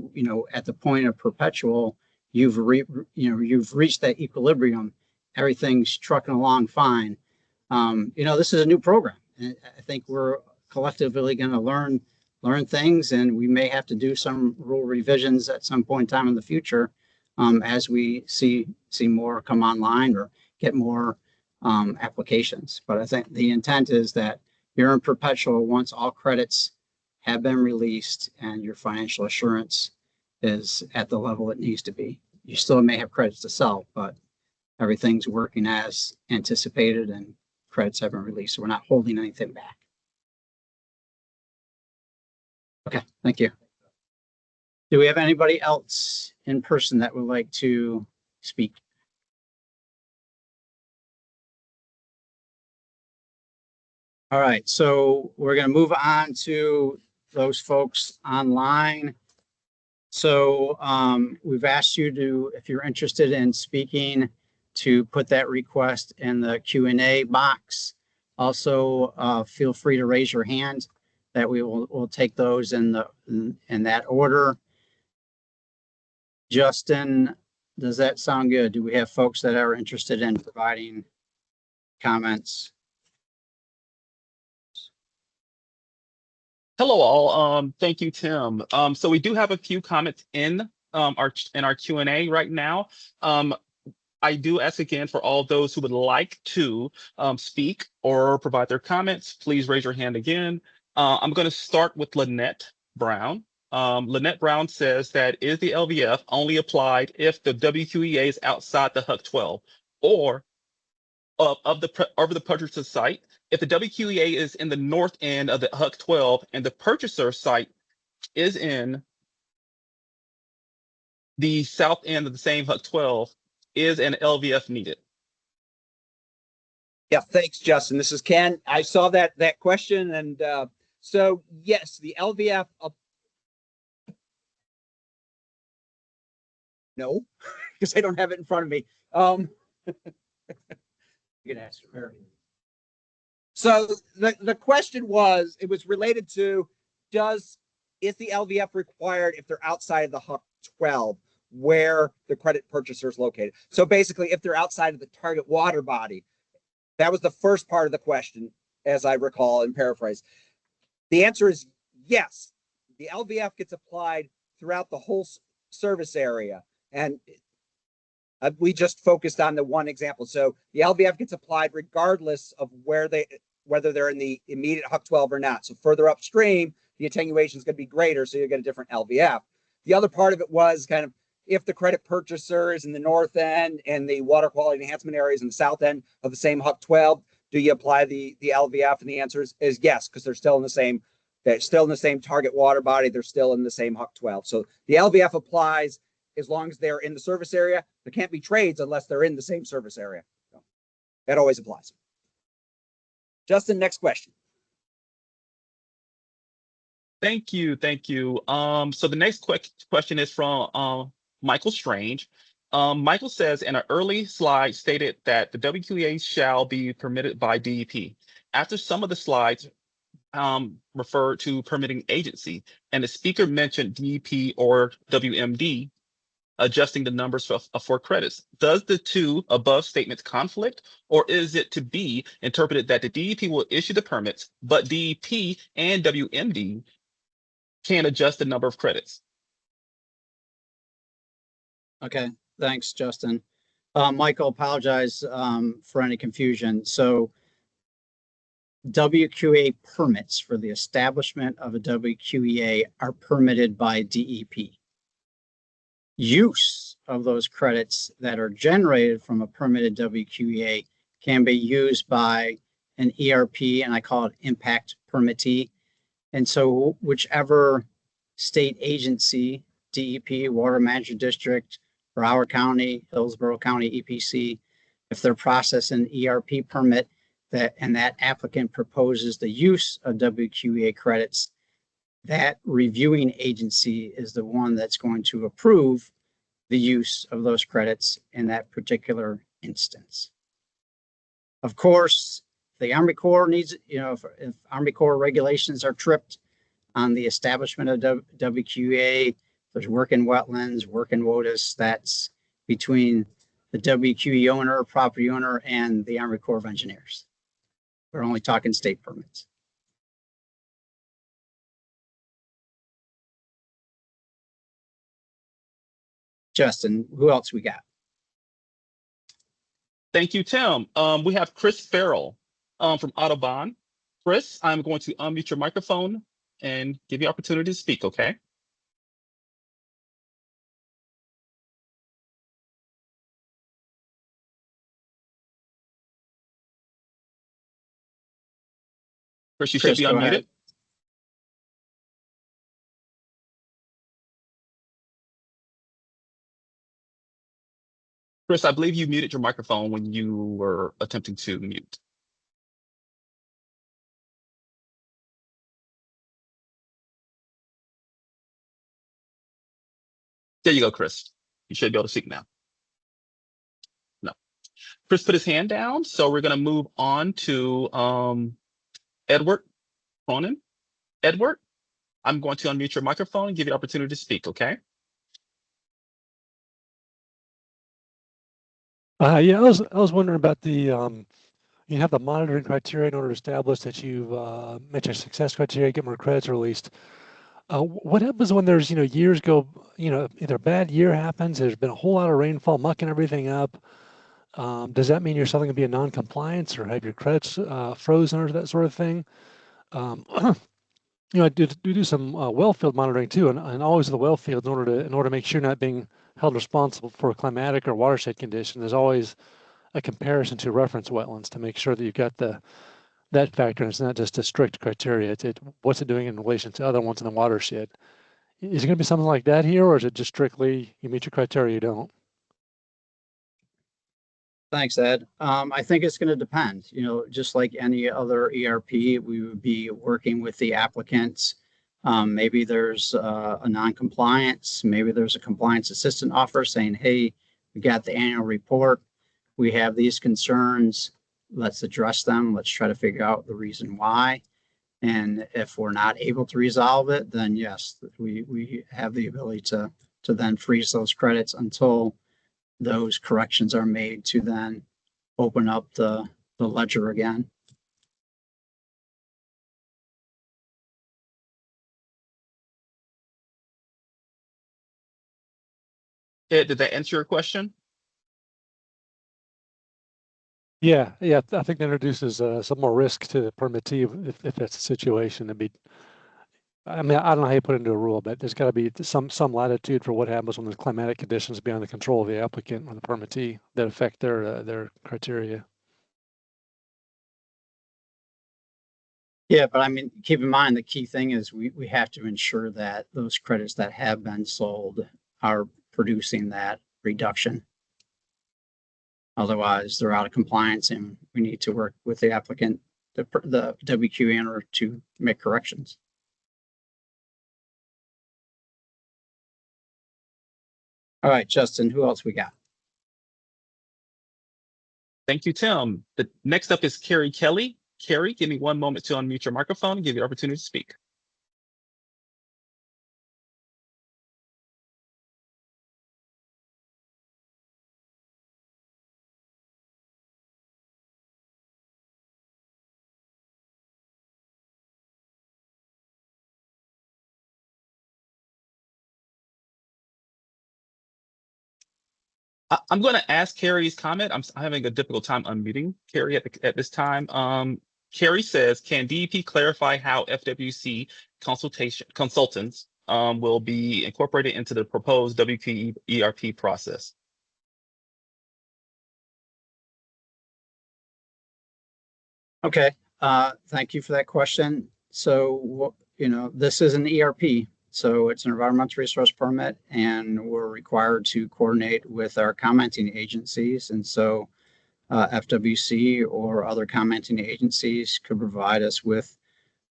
at the point of perpetual, you've reached that equilibrium. Everything's trucking along fine. This is a new program, and I think we're collectively going to learn things, and we may have to do some rule revisions at some point in time in the future, as we see more come online or get more applications. But I think the intent is that you're in perpetual once all credits have been released and your financial assurance is at the level it needs to be. You still may have credits to sell, but everything's working as anticipated and credits have been released. So we're not holding anything back. Okay, thank you. Do we have anybody else in person that would like to speak? All right, so we're going to move on to those folks online. So we've asked you to, if you're interested in speaking, to put that request in the Q&A box. Also, feel free to raise your hand. That we'll take those in that order. Justin, does that sound good? Do we have folks that are interested in providing comments? Hello, all. Thank you, Tim. So we do have a few comments in our Q&A right now. I do ask again for all those who would like to speak or provide their comments, please raise your hand again. I'm going to start with Lynette Brown. Lynette Brown says that is the LVF only applied if the WQEA is outside the HUC 12 or of the purchaser's site? If the WQEA is in the north end of the HUC 12 and the purchaser site is in the south end of the same HUC 12, is an LVF needed? Yeah, thanks, Justin. This is Ken. I saw that question, and so yes, the LVF. No, because I don't have it in front of me. You can ask her. So the question was, it was related to, is the LVF required if they're outside of the HUC 12 where the credit purchaser is located? So basically, if they're outside of the target water body, that was the first part of the question, as I recall and paraphrase. The answer is yes. The LVF gets applied throughout the whole service area. And we just focused on the one example. So the LVF gets applied regardless of whether they're in the immediate HUC 12 or not. So further upstream, the attenuation is going to be greater, so you get a different LVF. The other part of it was kind of, if the credit purchaser is in the north end and the water quality enhancement areas in the south end of the same HUC 12, do you apply the LVF? And the answer is yes, because they're still in the same target water body. They're still in the same HUC 12. So the LVF applies as long as they're in the service area. There can't be trades unless they're in the same service area. So that always applies. Justin, next question. Thank you. So the next question is from Michael Strange. Michael says, in an early slide stated that the WQEA shall be permitted by DEP. After some of the slides referred to permitting agency, and the speaker mentioned DEP or WMD adjusting the numbers for credits. Does the two above statements conflict, or is it to be interpreted that the DEP will issue the permits, but DEP and WMD can adjust the number of credits? Okay, thanks, Justin. Michael, apologize for any confusion. So WQEA permits for the establishment of a WQEA are permitted by DEP. Use of those credits that are generated from a permitted WQEA can be used by an ERP, and I call it impact permittee. And so whichever state agency, DEP, Water Management District, Broward County, Hillsborough County EPC, if they're processing an ERP permit and that applicant proposes the use of WQEA credits, that reviewing agency is the one that's going to approve the use of those credits in that particular instance. Of course, the Army Corps needs, if Army Corps regulations are tripped, on the establishment of WQEA. There's work in wetlands, work in WOTUS. That's between the WQE owner, property owner, and the Army Corps of Engineers. We're only talking state permits. Justin, who else we got? Thank you, Tim. We have Chris Farrell from Audubon. Chris, I'm going to unmute your microphone and give you opportunity to speak, okay? Chris, you should be Chris, go unmuted. ahead. Chris, I believe you muted your microphone when you were attempting to mute. There you go, Chris. You should be able to speak now. No. Chris put his hand down, so we're going to move on to Edward Cronin. Edward, I'm going to unmute your microphone and give you the opportunity to speak, okay? Yeah, I was wondering about the you have the monitoring criteria in order to establish that you've met your success criteria, get more credits released. What happens when there's years go, either a bad year happens, there's been a whole lot of rainfall mucking everything up. Does that mean you're suddenly gonna be in non-compliance or have your credits frozen or that sort of thing? I do some well field monitoring too, and always the well field in order to make sure you're not being held responsible for climatic or watershed condition. There's always a comparison to reference wetlands to make sure that you've got that factor, and it's not just a strict criteria. It's what's it doing in relation to other ones in the watershed. Is it going to be something like that here, or is it just strictly you meet your criteria, you don't? Thanks, Ed. I think it's going to depend. Just like any other ERP, we would be working with the applicants. Maybe there's a non-compliance. Maybe there's a compliance assistant offer saying, hey, we got the annual report. We have these concerns. Let's address them. Let's try to figure out the reason why. And if we're not able to resolve it, then yes, we have the ability to then freeze those credits until those corrections are made to then open up the ledger again. Ed, did that answer your question? Yeah, I think that introduces some more risk to the permittee if that's the situation. I mean, I don't know how you put it into a rule, but there's got to be some latitude for what happens when the climatic conditions beyond the control of the applicant or the permittee that affect their criteria. Yeah, but I mean, keep in mind, the key thing is we have to ensure that those credits that have been sold are producing that reduction. Otherwise, they're out of compliance and we need to work with the applicant, the WQE owner, to make corrections. All right, Justin, who else we got? Thank you, Tim. The next up is Carrie Kelly. Carrie, give me one moment to unmute your microphone and give you the opportunity to speak. I'm going to ask Carrie's comment. I'm having a difficult time unmuting Carrie at this time. Carrie says, can DEP clarify how FWC consultants will be incorporated into the proposed WQE ERP process? Okay, thank you for that question. So, this is an ERP. So it's an environmental resource permit, and we're required to coordinate with our commenting agencies. And so FWC or other commenting agencies could provide us with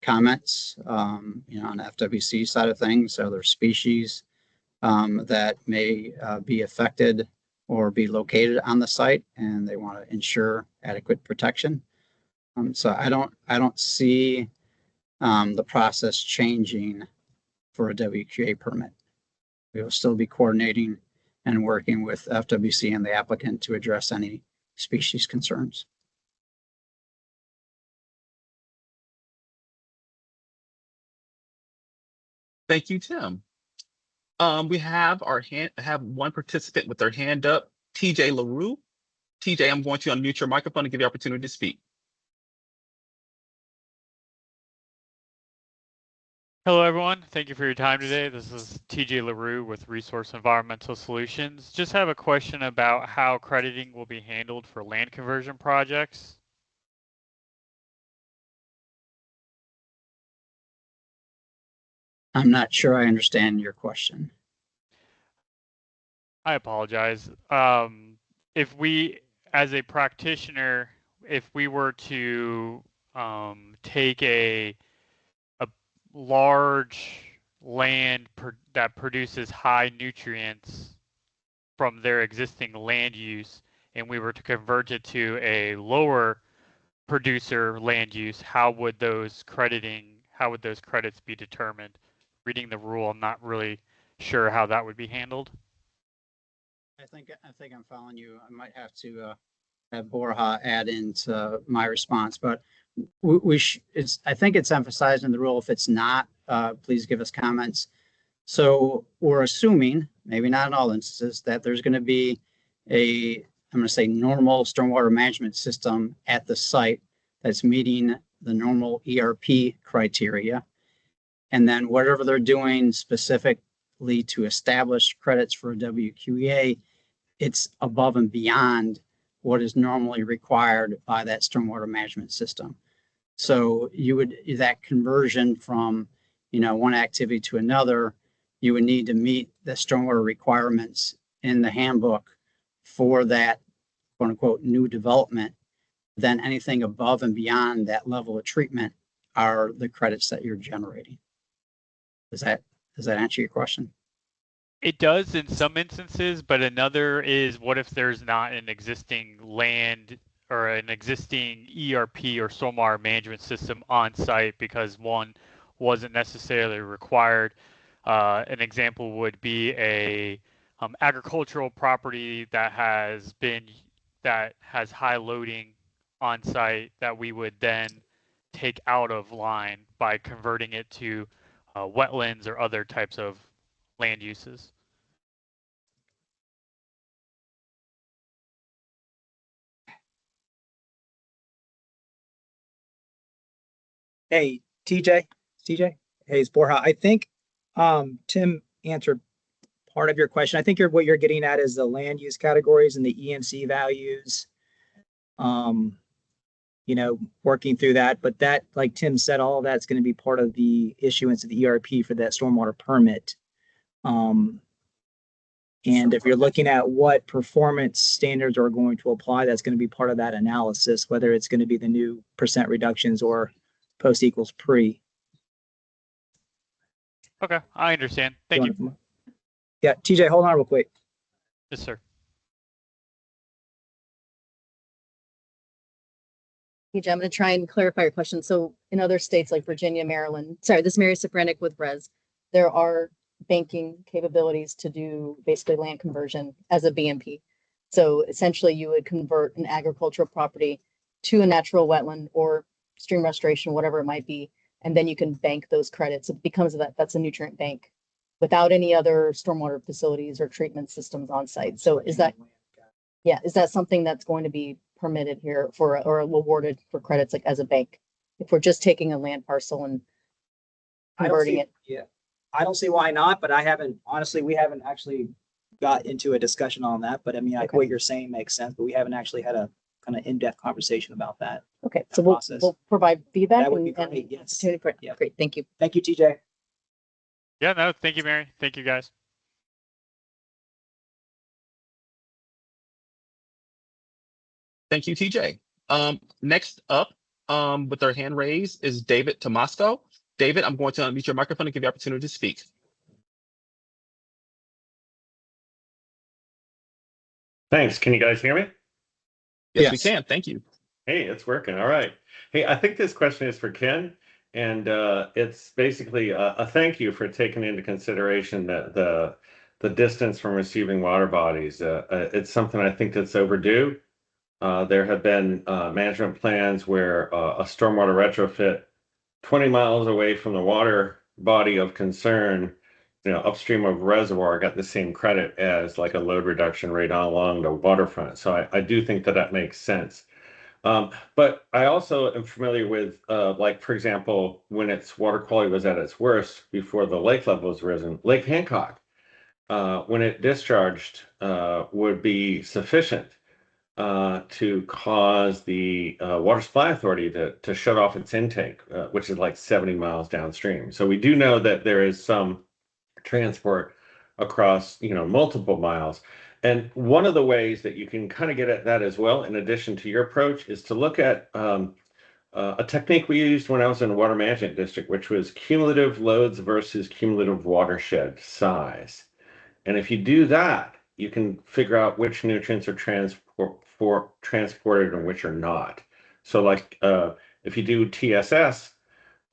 comments, on the FWC side of things, other species that may be affected or be located on the site, and they want to ensure adequate protection. So I don't see the process changing for a WQA permit. We will still be coordinating and working with FWC and the applicant to address any species concerns. Thank you, Tim. We have one participant with their hand up, TJ LaRue. TJ, I'm going to unmute your microphone and give you the opportunity to speak. Hello, everyone. Thank you for your time today. This is TJ LaRue with Resource Environmental Solutions. Just have a question about how crediting will be handled for land conversion projects. I'm not sure I understand your question. I apologize. If we, as a practitioner, if we were to take a large land that produces high nutrients from their existing land use, and we were to convert it to a lower producer land use, how would those credits be determined? Reading the rule, I'm not really sure how that would be handled. I think I'm following you. I might have to have Borja add into my response, but I think it's emphasized in the rule. If it's not, please give us comments. So we're assuming, maybe not in all instances, that there's going to be I'm going to say normal stormwater management system at the site that's meeting the normal ERP criteria. And then whatever they're doing specifically to establish credits for a WQEA, it's above and beyond what is normally required by that stormwater management system. So that conversion from, one activity to another, you would need to meet the stormwater requirements in the handbook for that quote unquote new development. Then anything above and beyond that level of treatment are the credits that you're generating. Does that answer your question? It does in some instances, but another is, what if there's not an existing land or an existing ERP or stormwater management system on site because one wasn't necessarily required? An example would be a agricultural property that has high loading on site that we would then take out of line by converting it to wetlands or other types of land uses. Hey, TJ. Hey, it's Borja. I think Tim answered part of your question. I think what you're getting at is the land use categories and the ENC values. Working through that, but that, like Tim said, all of that's going to be part of the issuance of the ERP for that stormwater permit. And if you're looking at what performance standards are going to apply, that's going to be part of that analysis, whether it's going to be the new percent reductions or post equals pre. Okay, I understand. Thank you. Yeah, TJ, hold on real quick. Yes, sir. TJ, I'm going to try and clarify your question. So in other states like Virginia, Maryland, sorry, this is Mary Sopranik with RES, there are banking capabilities to do basically land conversion as a BMP. So essentially you would convert an agricultural property to a natural wetland or stream restoration, whatever it might be, and then you can bank those credits. It becomes that's a nutrient bank without any other stormwater facilities or treatment systems on site. So is that something that's going to be permitted here or awarded for credits like as a bank if we're just taking a land parcel and converting it? Yeah, I don't see why not, but we haven't actually got into a discussion on that. But I mean, what you're saying makes sense, but we haven't actually had a kind of in-depth conversation about that. Okay, so we'll provide feedback. That would be great. Yes. Yeah, great. Thank you. Thank you, TJ. Yeah, no, thank you, Mary. Thank you, guys. Thank you, TJ. Next up with their hand raised is David Tomasco. David, I'm going to unmute your microphone and give you the opportunity to speak. Thanks. Can you guys hear me? Yes, we can. Thank you. Hey, it's working. All right. Hey, I think this question is for Ken. and it's basically a thank you for taking into consideration that the distance from receiving water bodies. It's something I think that's overdue. There have been management plans where a stormwater retrofit 20 miles away from the water body of concern, upstream of reservoir, got the same credit as like a load reduction rate along the waterfront. So I do think that that makes sense. But I also am familiar with, like, for example, when its water quality was at its worst before the lake level was risen, Lake Hancock, when it discharged, would be sufficient to cause the Water Supply Authority to shut off its intake, which is like 70 miles downstream. So we do know that there is some transport across, multiple miles. And one of the ways that you can kind of get at that as well, in addition to your approach, is to look at a technique we used when I was in the water management district, which was cumulative loads versus cumulative watershed size. And if you do that, you can figure out which nutrients are transported and which are not. So like if you do TSS,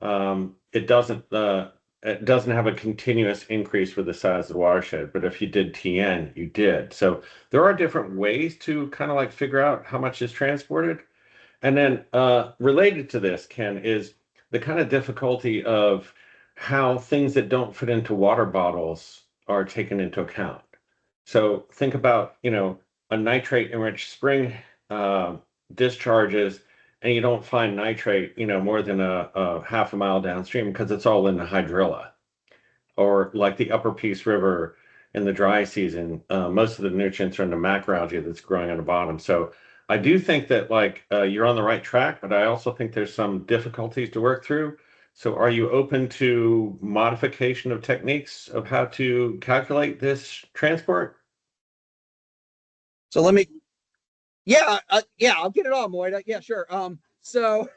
it doesn't have a continuous increase with the size of the watershed, but if you did TN, you did. So there are different ways to kind of like figure out how much is transported. And then related to this, Ken, is the kind of difficulty of how things that don't fit into water bottles are taken into account. So think about, a nitrate enriched spring discharges, and you don't find nitrate, more than a half a mile downstream because it's all in the hydrilla. Or like the Upper Peace River in the dry season, most of the nutrients are in the macroalgae that's growing on the bottom. So I do think that you're on the right track, but I also think there's some difficulties to work through. So are you open to modification of techniques of how to calculate this transport? So I'll get it all, Moira. Yeah, sure. So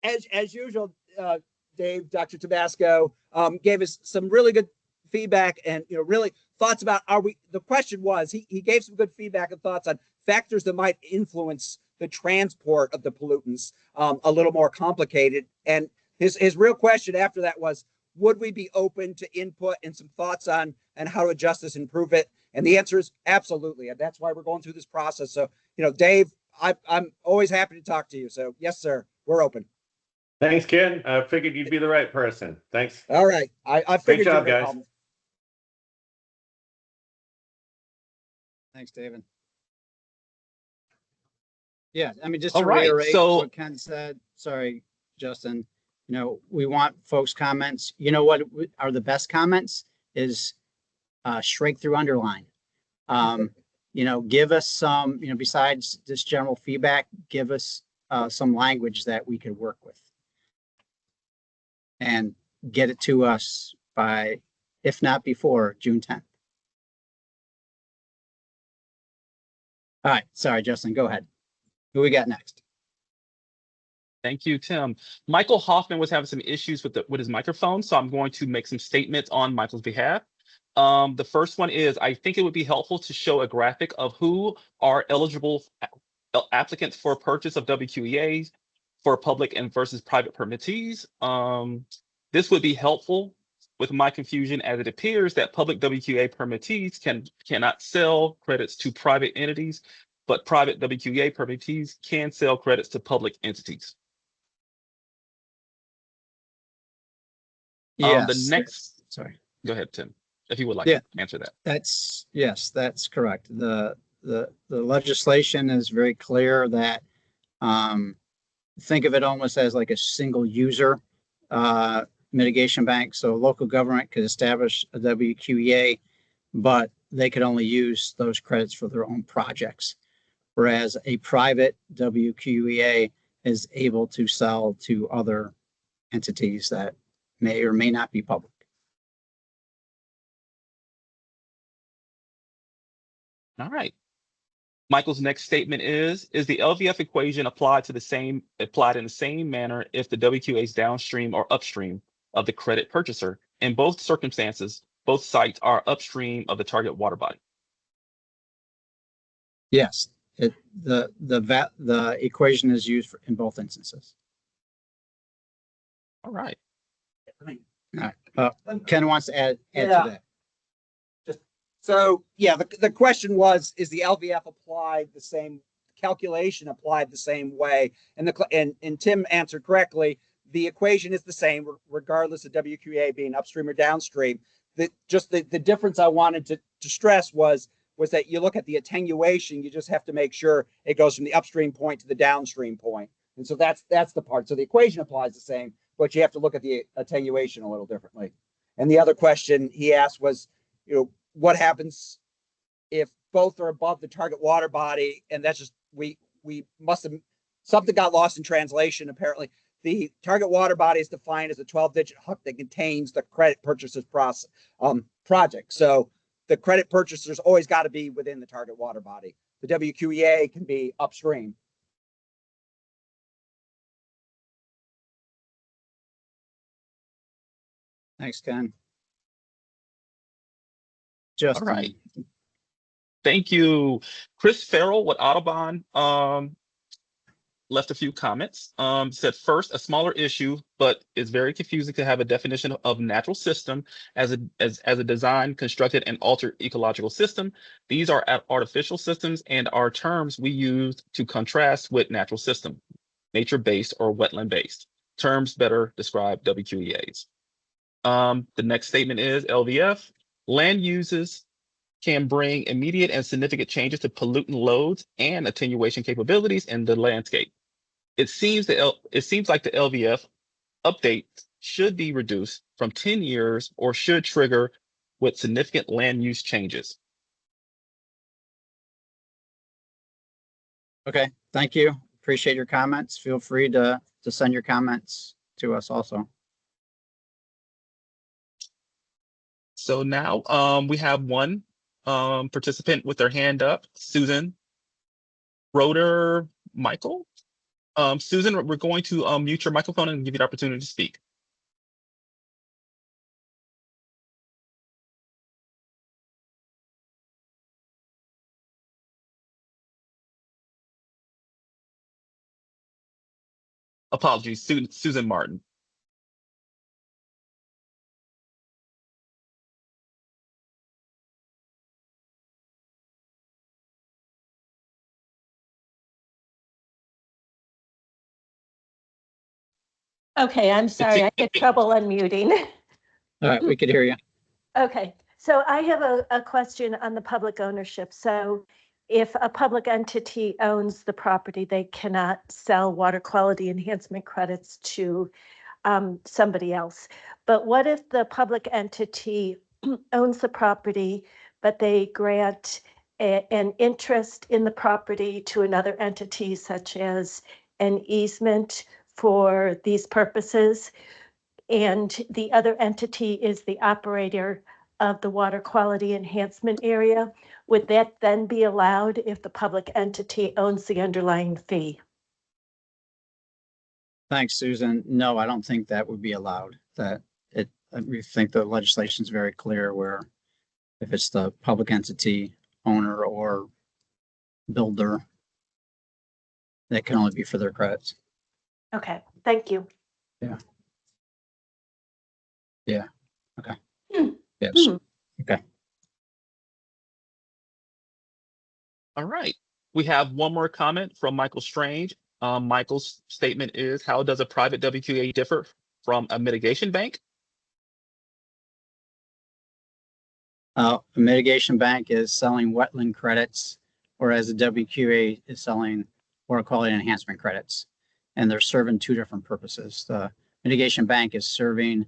as usual, Dave, Dr. Tabasco, gave us some really good feedback and, really thoughts about the question was, he gave some good feedback and thoughts on factors that might influence the transport of the pollutants, a little more complicated. And his real question after that was, would we be open to input and some thoughts on how to adjust this, improve it? And the answer is absolutely. And that's why we're going through this process. So, Dave, I'm always happy to talk to you. So yes, sir, we're open. Thanks, Ken. I figured you'd be the right person. Thanks. All right. I figured. Great job, guys. Thanks, David. Yeah, I mean, just All to right, reiterate so- what Ken said, sorry, Justin, we want folks' comments. You know what are the best comments is straight through underline. Give us some, besides this general feedback, give us some language that we could work with. And get it to us by, if not before, June 10th. All right, sorry, Justin, go ahead. Who we got next? Thank you, Tim. Michael Hoffman was having some issues with his microphone, so I'm going to make some statements on Michael's behalf. The first one is, I think it would be helpful to show a graphic of who are eligible applicants for purchase of WQEAs for public and versus private permittees. This would be helpful with my confusion, as it appears that public WQA permittees cannot sell credits to private entities, but private WQA permittees can sell credits to public entities. Yes. The next, sorry. Go ahead, Tim, if you would like to answer that. That's correct. The legislation is very clear that think of it almost as like a single user mitigation bank. So local government could establish a WQEA, but they could only use those credits for their own projects. Whereas a private WQEA is able to sell to other entities that may or may not be public. All right. Michael's next statement is the LVF equation applied in the same manner if the WQA is downstream or upstream of the credit purchaser? In both circumstances, both sites are upstream of the target water body. Yes, the equation is used in both instances. All right. Ken wants to add Yeah. to that. So yeah, the question was, is the LVF applied the same calculation applied the same way? And and Tim answered correctly. The equation is the same regardless of WQEA being upstream or downstream. The difference I wanted to stress was that you look at the attenuation, you just have to make sure it goes from the upstream point to the downstream point. And so that's the part. So the equation applies the same, but you have to look at the attenuation a little differently. And the other question he asked was, what happens if both are above the target water body? And that's just, we must have, something got lost in translation. Apparently the target water body is defined as a 12-digit hook that contains the credit purchaser's project. So the credit purchaser's always got to be within the target water body. The WQEA can be upstream. Thanks, Ken. All right. Thank you. Chris Farrell with Audubon left a few comments. Said first, a smaller issue, but it's very confusing to have a definition of natural system as a design, constructed, and altered ecological system. These are artificial systems and are terms we use to contrast with natural system, nature-based or wetland-based. Terms better describe WQEAs. The next statement is LVF. Land uses can bring immediate and significant changes to pollutant loads and attenuation capabilities in the landscape. It seems like the LVF update should be reduced from 10 years or should trigger with significant land use changes. Okay, thank you. Appreciate your comments. Feel free to send your comments to us also. So now we have one participant with their hand up, Susan Roeder Michael. Susan, we're going to mute your microphone and give you the opportunity to speak. Apologies, Susan Martin. Okay, I'm sorry, I had trouble unmuting. All right, we could hear you. Okay, so I have a question on the public ownership. So if a public entity owns the property, they cannot sell water quality enhancement credits to somebody else. But what if the public entity owns the property, but they grant an interest in the property to another entity, such as an easement for these purposes, and the other entity is the operator of the water quality enhancement area? Would that then be allowed if the public entity owns the underlying fee? Thanks, Susan. No, I don't think that would be allowed. We think the legislation is very clear where if it's the public entity owner or builder, that can only be for their credits. Okay, thank you. Yeah. Yeah. Okay. Yes. Okay. All right. We have one more comment from Michael Strange. Michael's statement is, how does a private WQA differ from a mitigation bank? A mitigation bank is selling wetland credits, whereas a WQA is selling water quality enhancement credits. And they're serving two different purposes. The mitigation bank is serving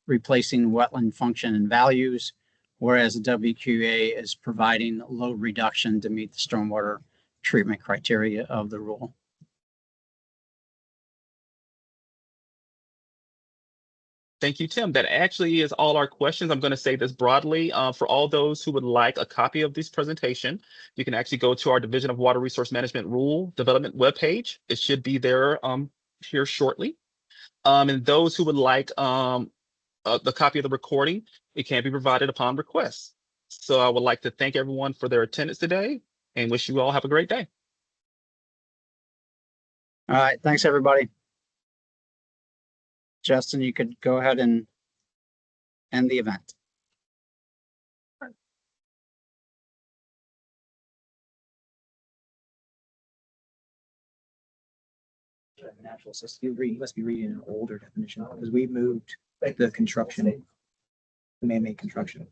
replacing wetland function and values, whereas a WQA is providing load reduction to meet the stormwater treatment criteria of the rule. Thank you, Tim. That actually is all our questions. I'm going to say this broadly. For all those who would like a copy of this presentation, you can actually go to our Division of Water Resource Management Rule Development webpage. It should be there here shortly. And those who would like the copy of the recording, it can be provided upon request. So I would like to thank everyone for their attendance today and wish you all have a great day. All right. Thanks, everybody. Justin, you could go ahead and end the event. Natural system. You must be reading an older definition because we moved the construction, the man-made construction.